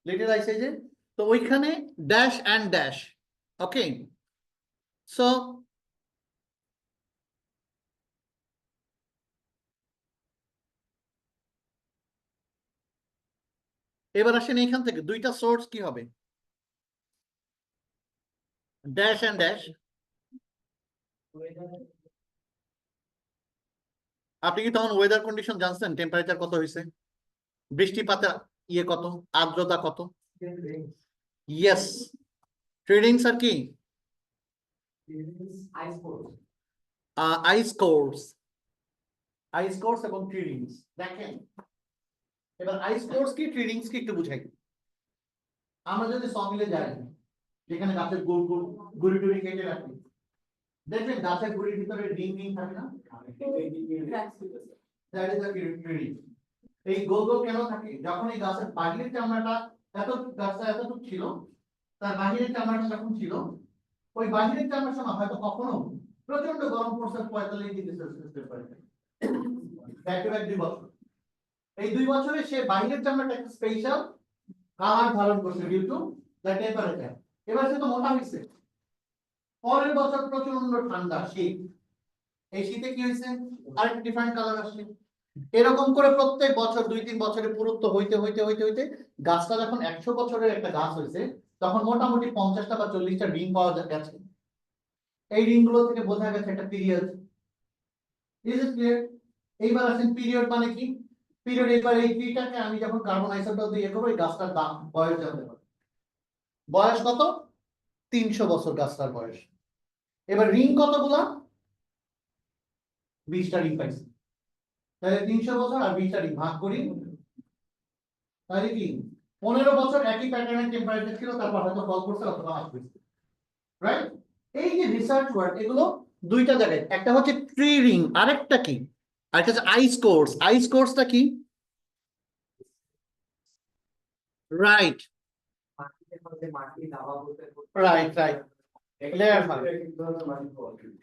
লিটল আইসেজে? তো ওইখানে dash and dash. Okay, so এবার আসেন এইখান থেকে দুইটা সোর্স কি হবে? Dash and dash. আপনি কি তখন ওয়েদার কন্ডিশন জানছেন? টেম্পারেচার কত হয়েছে, বৃষ্টিপাতের ইয়ে কত, আর্দ্রতা কত? ইয়েস, ট্রেডিংস আর কি আইস কোর্স, আইস কোর্স এবং ট্রেডিংস। দেখেন এবার আইস কোর্স কি ট্রেডিংস কি একটু বুঝাই। আমরা যদি সমিলে যাই, যেখানে গাছের গুড়ি টুড়ি কেটে রাখি, দেখবেন গাছের গুড়ির ভিতরে রিং রিং থাকে না? এই গোল গোল কেন থাকে? যখন এই গাছের বাহিরের চামড়াটা গাছটা এতটুকু ছিল, তার বাহিরের চামড়াটা যখন ছিল, ওই বাহিরের চামড়ার সময় হয়তো কখনো প্রচন্ড গরম পড়ছে 45 degree Celsius temperature, back to back 2 বছর। এই 2 বছরে সে বাহিরের চামড়াটা একটা স্পেশাল কালার ধারণ করছে ডিউ টু দ্য টেম্পারেচার। এবার সে তো মোটা হয়েছে, পরের বছর প্রচন্ড ঠান্ডা শীত, এই শীতে কি হয়েছে? আরেকটা ডিফারেন্ট কালার আসছে। এরকম করে প্রত্যেক বছর 2-3 বছরের পুরুত্ব হইতে হইতে হইতে হইতে গাছটা যখন 100 বছরের একটা গাছ হয়েছে, তখন মোটামুটি 50টা বা 40টা রিং পাওয়া গেছে। এই রিং গুলো থেকে বোঝা গেছে একটা পিরিয়ড। Is it clear? এইবার আসেন পিরিয়ড মানে কি? পিরিয়ড, এবার এই ট্রিটাকে আমি যখন কার্বন আইসোটোপ দিয়ে করব, এই গাছটার দাম বয়স জানতে পারবো। বয়স কত? 300 বছর গাছটার বয়স। এবার রিং কতগুলা? 20টা রিং পাইছি। তাহলে 300 বছর আর 20টা রিং ভাগ করি, তাহলে কি 15 বছর একই প্যাটার্নের টেম্পারেচার ছিল, তারপর হয়তো ফল করছে অথবা হ্রাস পেয়েছে। রাইট? এই যে রিসার্চ ওয়ার্ক, এগুলো দুইটা জায়গায়, একটা হচ্ছে ট্রি রিং, আরেকটা কি? আরেকটা হচ্ছে আইস কোর্স। আইস কোর্সটা কি? রাইট রাইট রাইট লেয়ার হয়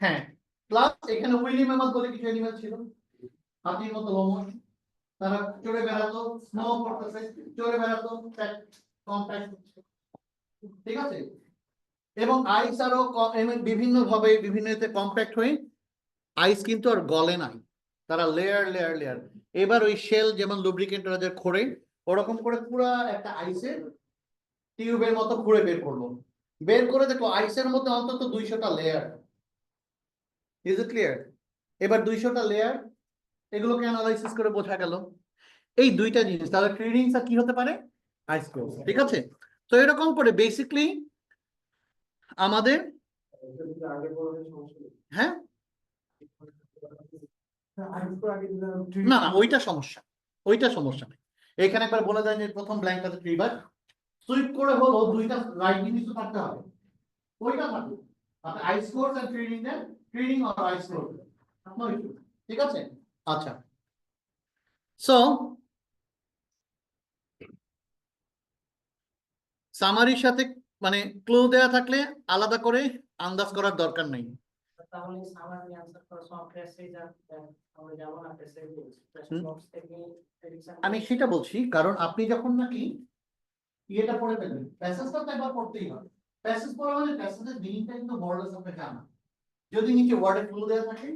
হ্যাঁ প্লাস এখানে উইলি ম্যামথ বলে কিছু অ্যানিমাল ছিল হাতির মতো লোমশ তারা চড়ে বেড়াতো স্নো করতেছে চড়ে বেড়াতো কম্প্যাক্ট ঠিক আছে এবং আইস আরো বিভিন্ন ভাবে বিভিন্ন এতে কম্প্যাক্ট হয়ে আইস কিন্তু আর গলে নাই তারা লেয়ার লেয়ার লেয়ার এবার ওই শেল যেমন লুব্রিকেন্ট ওরা যে খোঁড়ে ওরকম করে পুরো একটা আইসের টিউবের মতো খুঁড়ে বের করলো বের করে দেখো আইসের মধ্যে অন্তত 200টা লেয়ার ইজ ইট ক্লিয়ার এবার 200টা লেয়ার এগুলোকে অ্যানালাইসিস করে বোঝা গেল এই দুইটা জিনিস তাহলে ট্রেডিংস কি হতে পারে আইস কোর ঠিক আছে তো এরকম করে বেসিক্যালি আমাদের হ্যাঁ না না ওইটা সমস্যা নেই এখানে একবার বলে দেয় যে প্রথম ব্ল্যাঙ্কটাতে ট্রিবার সুইপ করে হলো দুইটা রাইট জিনিস থাকতে হবে ওইটা থাকবে আপনি ice course and trading then trading or ice course no issue ঠিক আছে আচ্ছা সো সামারির সাথে মানে ক্লু দেয়া থাকলে আলাদা করে আন্দাজ করার দরকার নেই তাহলে সামারি আনসার করা সফটওয়্যার সেই আমরা যাব না প্রেসের বক্স থেকে প্রেডিকশন আমি সেটা বলছি কারণ আপনি যখন নাকি ইয়েটা পড়ে ফেলবেন প্যাসেজটা তো একবার পড়তেই হবে প্যাসেজ পড়া মানে প্যাসেজের মিনিংটা কিন্তু বড়লেস আপনি জানা যদি নিচে ওয়ার্ডে ক্লু দেওয়া থাকে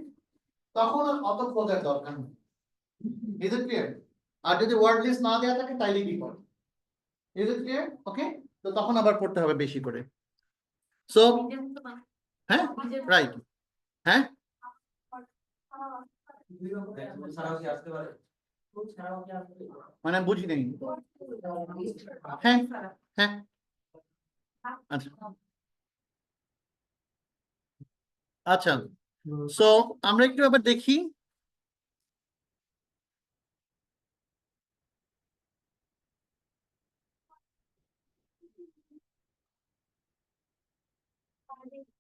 তখন আর অত খোঁজার দরকার নেই ইজ ইট ক্লিয়ার আর যদি ওয়ার্ড লিস্ট না দেওয়া থাকে তাইলে কি করে ইজ ইট ক্লিয়ার ওকে তো তখন আবার পড়তে হবে বেশি করে সো হ্যাঁ রাইট হ্যাঁ মানে বুঝি নেই হ্যাঁ হ্যাঁ আচ্ছা আচ্ছা সো আমরা একটু আবার দেখি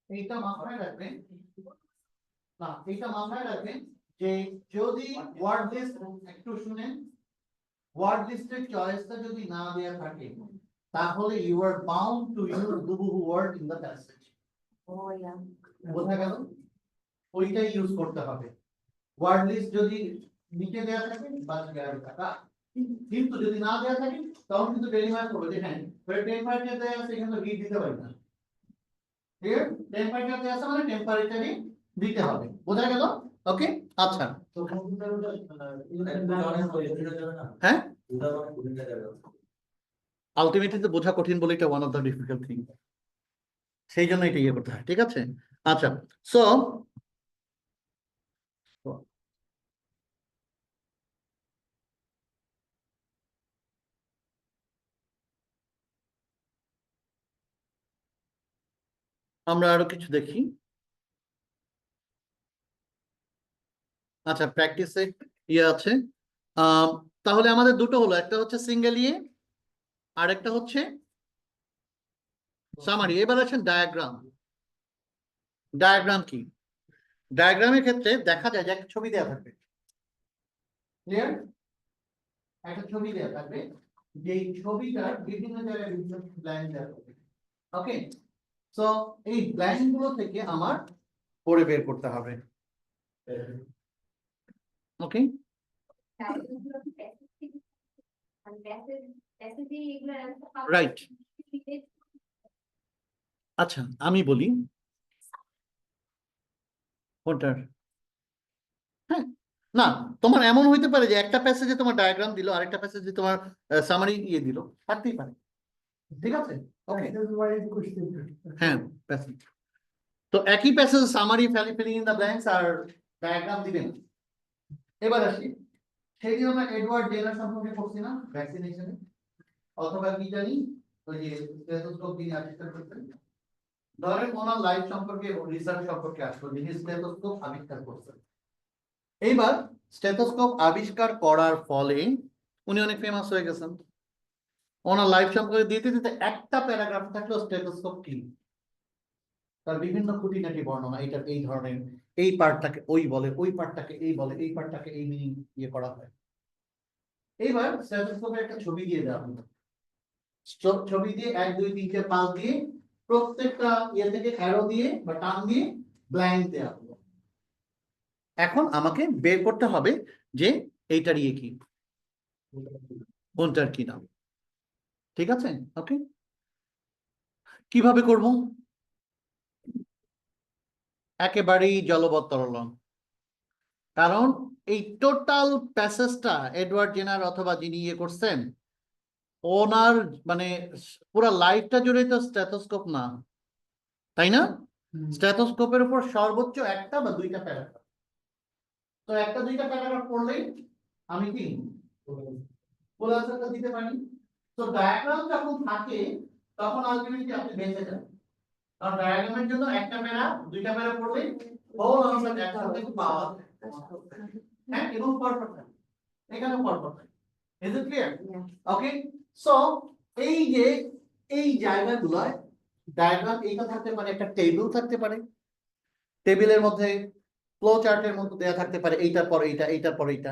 এইটা মাথায় রাখবেন না এইটা মাথায় রাখবেন যে যদি ওয়ার্ড লিস্ট একটু শুনেন ওয়ার্ড লিস্টের চয়েসটা যদি না দেয়া থাকে তাহলে you are bound to use দুবুহু ওয়ার্ড ইন দ্য প্যাসেজ বোঝা গেল ওইটাই ইউজ করতে হবে ওয়ার্ড লিস্ট যদি নিচে দেয়া থাকে বাস গেল টাকা কিন্তু যদি না দেয়া থাকে তখন কিন্তু ডেলিভার করবে যে হ্যাঁ টেম্পারেচার দেয়া আছে এখানে রিড দিতে পারি না ক্লিয়ার টেম্পারেচার দেয়া আছে মানে টেম্পারেচারই দিতে হবে বোঝা গেল ওকে আচ্ছা হ্যাঁ আলটিমেটলি তো বোঝা কঠিন বলে এটা one of the difficult thing সেই জন্য এটা ইয়ে করতে হয় ঠিক আছে আচ্ছা সো আমরা আরো কিছু দেখি আচ্ছা প্র্যাকটিসে ইয়ে আছে তাহলে আমাদের দুটো হলো একটা হচ্ছে সিঙ্গেল ইয়ে আর একটা হচ্ছে সামারি এবার আছেন ডায়াগ্রাম ডায়াগ্রাম কি ডায়াগ্রামের ক্ষেত্রে দেখা যায় যে একটা ছবি দেওয়া থাকবে ক্লিয়ার একটা ছবি দেওয়া থাকবে যে ছবিটার বিভিন্ন জায়গায় বিভিন্ন লাইন দেওয়া থাকবে ওকে সো এই লাইন গুলো থেকে আমার পড়ে বের করতে হবে ওকে রাইট আচ্ছা আমি বলি কোনটার হ্যাঁ না তোমার এমন হইতে পারে যে একটা প্যাসেজে তোমার ডায়াগ্রাম দিল আরেকটা প্যাসেজে তোমার সামারি ইয়ে দিল থাকতেই পারে ঠিক আছে ওকে হ্যাঁ প্যাসেজ তো একই passage summary filling in the blanks আর ডায়াগ্রাম দিবেন এবার আসি সেই দিন আমরা এডওয়ার্ড জেনার সম্পর্কে পড়ছি না ভ্যাকসিনেশনে অথবা কি জানি ওই যে স্টেথোস্কোপ দিয়ে আবিষ্কার করতেন ধরেন ওনার লাইফ সম্পর্কে রিসার্চ সম্পর্কে আসলো যিনি স্টেথোস্কোপ আবিষ্কার করছেন এইবার স্টেথোস্কোপ আবিষ্কার করার ফলে উনি অনেক ফেমাস হয়ে গেছেন ওনার লাইফ সম্পর্কে দিতে দিতে একটা প্যারাগ্রাফ থাকলো স্টেথোস্কোপ কি তার বিভিন্ন খুঁটিনাটি বর্ণনা এটা এই ধরনের এই পার্টটাকে ওই বলে ওই পার্টটাকে এই বলে এই পার্টটাকে এই মিনিং ইয়ে করা হয় এইবার স্টেথোস্কোপে একটা ছবি দিয়ে দেওয়া হলো ছবি দিয়ে 1 2 3 4 5 দিয়ে প্রত্যেকটা ইয়ে থেকে অ্যারো দিয়ে বা টান দিয়ে ব্ল্যাঙ্ক দেওয়া হলো। এখন আমাকে বের করতে হবে যে এইটার ইয়ে কি, কোনটার কি নাম। ঠিক আছে, ওকে। কিভাবে করব? একেবারেই জলবৎ তরল, কারণ এই টোটাল প্যাসেজটা এডওয়ার্ড জেনার অথবা যিনি ইয়ে করছেন ওনার মানে পুরো লাইফটা জুড়ে তো স্ট্যাথোস্কোপ না, তাই না? স্ট্যাথোস্কোপের উপর সর্বোচ্চ একটা বা দুইটা প্যারাগ্রাফ, তো একটা দুইটা প্যারাগ্রাফ পড়লেই আমি কি ফুল আনসারটা দিতে পারি। তো ডায়াগ্রাম যখন থাকে তখন আলটিমেটলি আপনি বেঁচে যান, কারণ ডায়াগ্রামের জন্য একটা প্যারা দুইটা প্যারা পড়লে হোল আনসার একসাথে পাওয়া যায়। হ্যাঁ, এবং পরপর থাকে, এখানে পরপর থাকে। Is it clear? Okay, so এই যে এই জায়গাগুলোয় ডায়াগ্রাম এইটা থাকতে পারে, একটা টেবিল থাকতে পারে, টেবিলের মধ্যে ফ্লো চার্টের মধ্যে দেয়া থাকতে পারে এইটার পর এইটা, এইটার পর এইটা।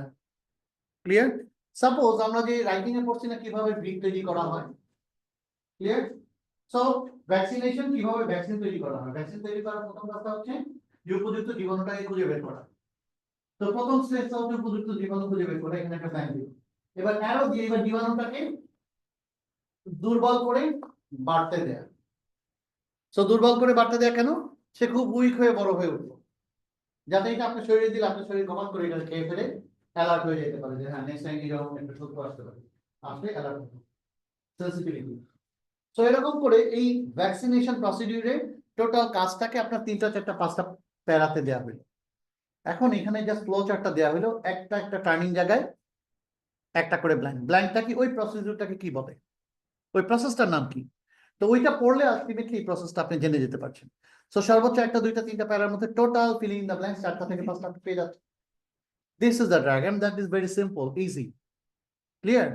ক্লিয়ার? সাপোজ আমরা যে রাইটিং এ পড়ছি না কিভাবে ব্রিক তৈরি করা হয়, ক্লিয়ার? সো ভ্যাকসিনেশন, কিভাবে ভ্যাকসিন তৈরি করা হয়, ভ্যাকসিন তৈরি করার প্রথম কাজটা হচ্ছে যে উপযুক্ত জীবাণুটাকে খুঁজে বের করা। তো প্রথম স্টেপটা হচ্ছে উপযুক্ত জীবাণু খুঁজে বের করা, এখানে একটা ব্যাংক দিব, এবার অ্যারো দিয়ে এবার জীবাণুটাকে দুর্বল করে বাড়তে দেয়া। সো দুর্বল করে বাড়তে দেয়া কেন? সে খুব উইক হয়ে বড় হয়ে উঠলো, যাতে এটা আপনার শরীরে দিলে আপনার শরীর কমান করে এটা খেয়ে ফেলে অ্যালার্ট হয়ে যেতে পারে যে হ্যাঁ নেক্সট টাইম এরকম একটা সূত্র আসতে পারে, আসলে অ্যালার্ট হবে, সেন্সিটিভিটি। সো এরকম করে এই ভ্যাকসিনেশন প্রসিডিউরে টোটাল কাজটাকে আপনার 3টা 4টা 5টা প্যারাতে দেওয়া হলো। এখন এখানে জাস্ট ফ্লো চার্টটা দেওয়া হলো, একটা একটা টার্নিং জায়গায় একটা করে ব্ল্যাঙ্ক। ব্ল্যাঙ্কটা কি, ওই প্রসিডিউরটাকে কি বলে, ওই প্রসেসটার নাম কি, তো ওইটা পড়লে আলটিমেটলি এই প্রসেসটা আপনি জেনে যেতে পারছেন। সো সর্বোচ্চ একটা দুইটা তিনটা প্যারার মধ্যে total filling in the blanks 4টা থেকে 5টা আপনি পেয়ে যাচ্ছেন। This is the diagram that is very simple, easy, clear?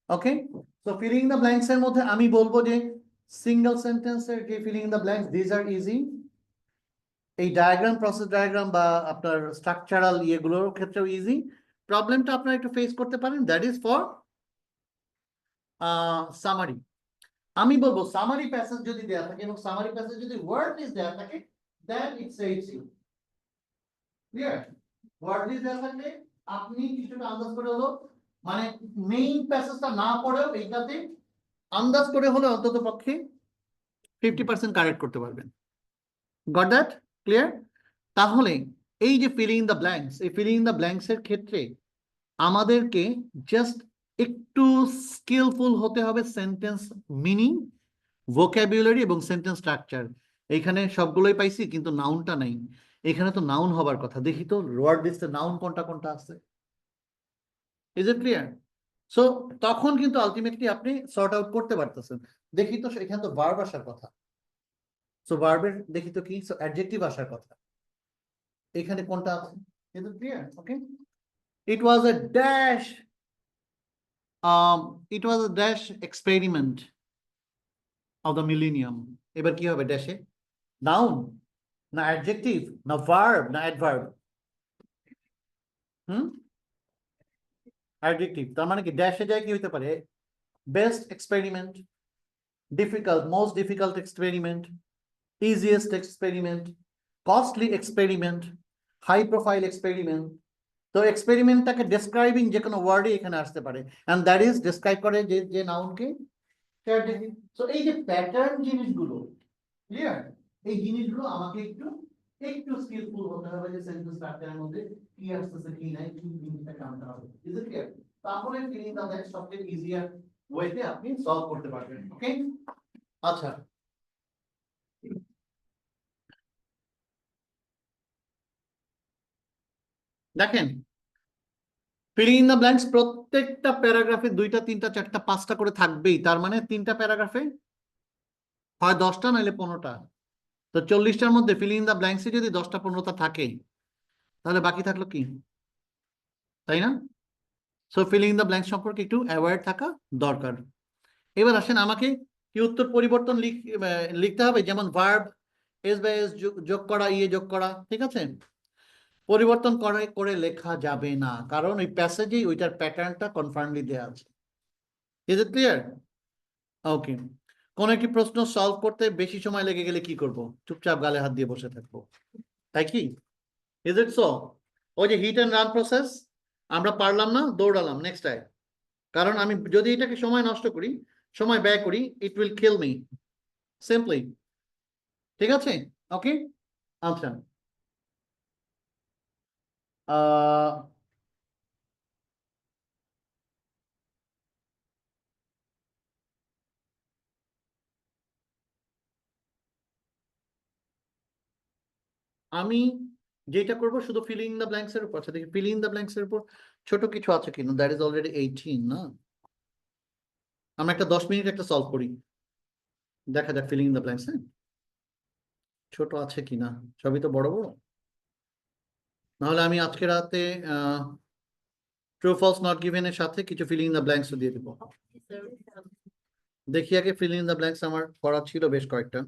Okay, so filling in the blanks এর মধ্যে আমি বলবো যে সিঙ্গেল সেন্টেন্সের যে filling in the blanks, these are easy. এই ডায়াগ্রাম, প্রসেস ডায়াগ্রাম বা আপনার স্ট্রাকচারাল ইয়েগুলোর ক্ষেত্রেও ইজি। প্রবলেমটা আপনারা একটু ফেস করতে পারেন, দ্যাট ইজ ফর সামারি। আমি বলবো সামারি প্যাসেজ যদি দেয়া থাকে এবং সামারি প্যাসেজ যদি ওয়ার্ড লিস্ট দেয়া থাকে, then it's easy, clear? Word list দেয়া থাকলে আপনি কিছুটা আন্দাজ করে হলো, মানে মেইন প্যাসেজটা না পড়েও এইটাতে আন্দাজ করে হলে অন্তত পক্ষে 50% কারেক্ট করতে পারবেন। Goat that? ক্লিয়ার? তাহলে এই যে ফিলিং ইন দ্য ব্ল্যাঙ্কস, এই ফিলিং ইন দ্য ব্ল্যাঙ্কস এর ক্ষেত্রে আমাদেরকে জাস্ট একটু স্কিলফুল হতে হবে সেন্টেন্স মিনিং, ভোকাবুলারি এবং সেন্টেন্স স্ট্রাকচার। এইখানে সবগুলোই পাইছি কিন্তু নাউনটা নাই, এখানে তো নাউন হবার কথা। দেখি তো ওয়ার্ড লিস্টে নাউন কোনটা কোনটা আছে। Is it clear? সো তখন কিন্তু আলটিমেটলি আপনি সর্ট আউট করতে পারতেছেন। দেখি তো এখানে তো ভার্ব আসার কথা, সো ভার্বের দেখি তো কি, সো অ্যাডজেক্টিভ আসার কথা, এখানে কোনটা আছে? Is it clear? Okay, it was a dash, it was a dash experiment of the millennium. এবার কি হবে ড্যাশে? নাউন না অ্যাডজেক্টিভ না ভার্ব না অ্যাডভার্ব? অ্যাডজেক্টিভ। তার মানে কি ড্যাশে যায় কি হইতে পারে? Best experiment, difficult, most difficult experiment, easiest experiment, costly experiment, high profile experiment. তো এক্সপেরিমেন্টটাকে ডেসক্রাইবিং যে কোনো ওয়ার্ডই এখানে আসতে পারে, এন্ড দ্যাট ইজ ডেসক্রাইব করে যে নাউনকে। সো এই যে প্যাটার্ন জিনিসগুলো, ক্লিয়ার? এই জিনিসগুলো আমাকে একটু একটু স্কিলফুল হতে হবে যে সেন্টেন্স স্ট্রাকচারের মধ্যে কি আসছে কি নাই, কি জিনিসটা কামটা হবে। Is it clear? তাহলে ফিলিং দ্য ব্ল্যাঙ্কস সবচেয়ে ইজিয়ার ওয়েতে আপনি সলভ করতে পারবেন। ওকে, আচ্ছা দেখেন, ফিলিং ইন দ্য ব্ল্যাঙ্কস প্রত্যেকটা প্যারাগ্রাফে 2টা 3টা 4টা 5টা করে থাকবেই। তার মানে 3টা প্যারাগ্রাফে হয় 10টা নাহলে 15টা। তো 40টার মধ্যে ফিলিং ইন দ্য ব্ল্যাঙ্কসে যদি 10টা 15টা থাকে তাহলে বাকি থাকলো কি, তাই না? So filling in the blanks সম্পর্কে একটু অ্যাওয়্যার থাকা দরকার। এবার আসেন, আমাকে কি উত্তর পরিবর্তন লিখতে হবে, যেমন ভার্ব এস বাই এস যোগ করা, ইয়ে যোগ করা, ঠিক আছে? পরিবর্তন করে করে লেখা যাবে না, কারণ ওই প্যাসেজেই ওইটার প্যাটার্নটা কনফার্মলি দেওয়া আছে। Is it clear? ওকে, কোন একটি প্রশ্ন সলভ করতে বেশি সময় লেগে গেলে কি করব? চুপচাপ গালে হাত দিয়ে বসে থাকবো, তাই কি? Is it so? ওই যে হিট অ্যান্ড রান প্রসেস, আমরা পারলাম না, দৌড়ালাম নেক্সট টাইম। কারণ আমি যদি এটাকে সময় নষ্ট করি, সময় ব্যয় করি, it will kill me simply. ঠিক আছে, ওকে। আচ্ছা, আহ আমি যেটা করব শুধু ফিলিং ইন দ্য ব্ল্যাঙ্কস এর উপর। আচ্ছা দেখি ফিলিং ইন দ্য ব্ল্যাঙ্কস এর উপর ছোট কিছু আছে কিনা। দ্যাট ইজ অলরেডি 18 না? আমরা একটা 10 মিনিট একটা সলভ করি, দেখা যাক ফিলিং ইন দ্য ব্ল্যাঙ্কস। হ্যাঁ, ছোট আছে কিনা, সবই তো বড় বড়। নাহলে আমি আজকে রাতে ট্রু ফলস নট গিভেন এর সাথে কিছু ফিলিং ইন দ্য ব্ল্যাঙ্কস দিয়ে দেবো। দেখি আগে ফিলিং ইন দ্য ব্ল্যাঙ্কস আমার করা ছিল বেশ কয়েকটা।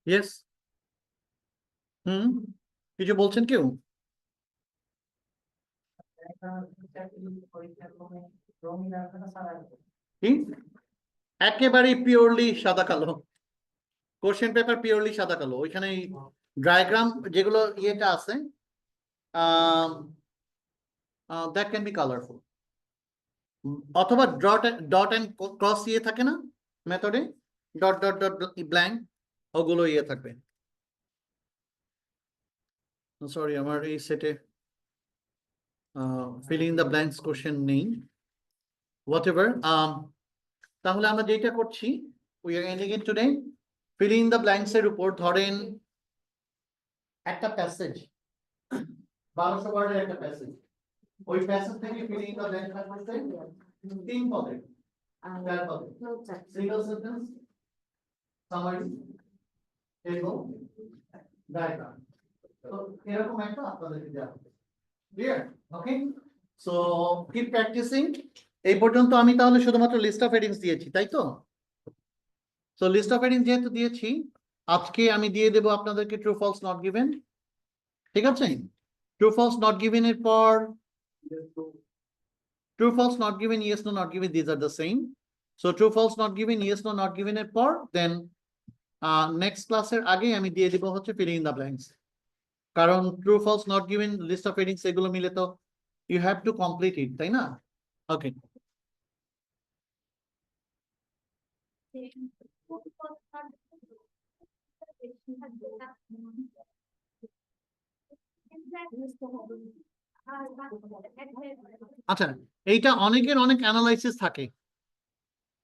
ইয়েস, হুম, কিছু বলছেন কেউ? কি? একেবারেই পিওরলি সাদা কালো কোশ্চেন পেপার, পিওরলি সাদা কালো। ওইখানে ডায়াগ্রাম যেগুলো ইয়েটা আছে, দ্যাট ক্যান বি কালারফুল, অথবা ডট এন্ড ক্রস ইয়ে থাকে না মেথডে, ডট ডট ডট ব্ল্যাঙ্ক, ওগুলো ইয়ে থাকবে। সরি, আমার এই সেটে filling in the blanks question নেই। হোয়াট এভার, তাহলে আমরা যেটা করছি, we are ending it today. Filling in the blanks এর উপর ধরেন একটা প্যাসেজ, 1200 ওয়ার্ডের একটা প্যাসেজ, ওই প্যাসেজ থেকে ফিলিং ইন দ্য ব্ল্যাঙ্কস করতে 3 পদে, 4 পদে, সিঙ্গেল সেন্টেন্স, সামারি এবং ডায়াগ্রাম। তো এরকম একটা আপনাদেরকে দেওয়া হবে। ক্লিয়ার? ওকে, সো কিপ প্র্যাকটিসিং। এই পর্যন্ত আমি তাহলে শুধুমাত্র লিস্ট অফ হেডিংস দিয়েছি, তাই তো? সো লিস্ট অফ হেডিংস যেহেতু দিয়েছি, আজকে আমি দিয়ে দেব আপনাদেরকে ট্রু ফলস নট গিভেন। ঠিক আছে, ট্রু ফলস নট গিভেন এর পর true false not given, yes no not given, this are the same. So true false not given, yes no not given এর পর দেন নেক্সট ক্লাসের আগে আমি দিয়ে দিব হচ্ছে ফিলিং ইন দ্য ব্ল্যাঙ্কস। কারণ true false not given, list of headings এগুলো মিলে তো you have to complete it, তাই না? ওকে, আচ্ছা, এইটা অনেকের অনেক অ্যানালাইসিস থাকে,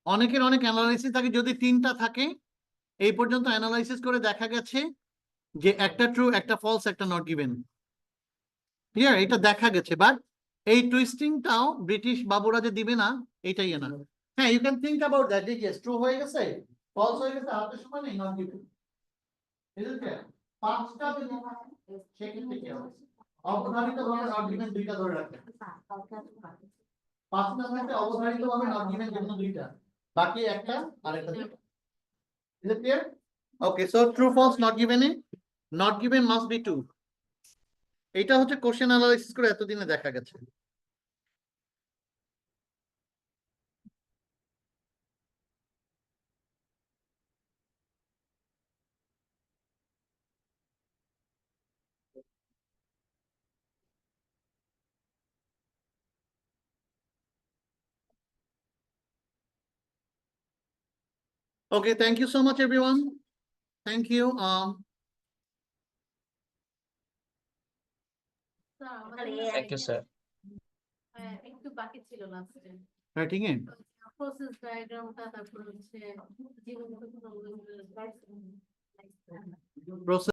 অনেকের অনেক অ্যানালাইসিস থাকে। যদি 3টা থাকে, এই পর্যন্ত অ্যানালাইসিস করে দেখা গেছে যে একটা ট্রু, একটা ফলস, একটা নট গিভেন। ক্লিয়ার? এটা দেখা গেছে, বাট এই টুইস্টিংটাও ব্রিটিশ বাবুরা যে দিবে না, এটাই না। হ্যাঁ, you can think about that, yes true হয়ে গেছে, ফলস হয়ে গেছে, হাতে সময় নেই, নট গিভেন। পাঁচটা যদি থাকে, সেক্ষেত্রে কি হবে? অবধারিতভাবে নট গিভেন 2টা ধরে রাখবেন। 5টা থাকলে অবধারিতভাবে নট গিভেন যেকোনো 2টা, বাকি একটা আর একটা 2টা। Is it clear? Okay, so true false not given A not given must be 2. এটা হচ্ছে কোশ্চেন অ্যানালাইসিস করে এতদিনে দেখা গেছে। Okay, thank you so much everyone. Thank you. Thank you sir. একটু বাকি ছিল লাস্টে Writing in. প্রসেস ডায়াগ্রামটা, তারপর হচ্ছে জীবন Process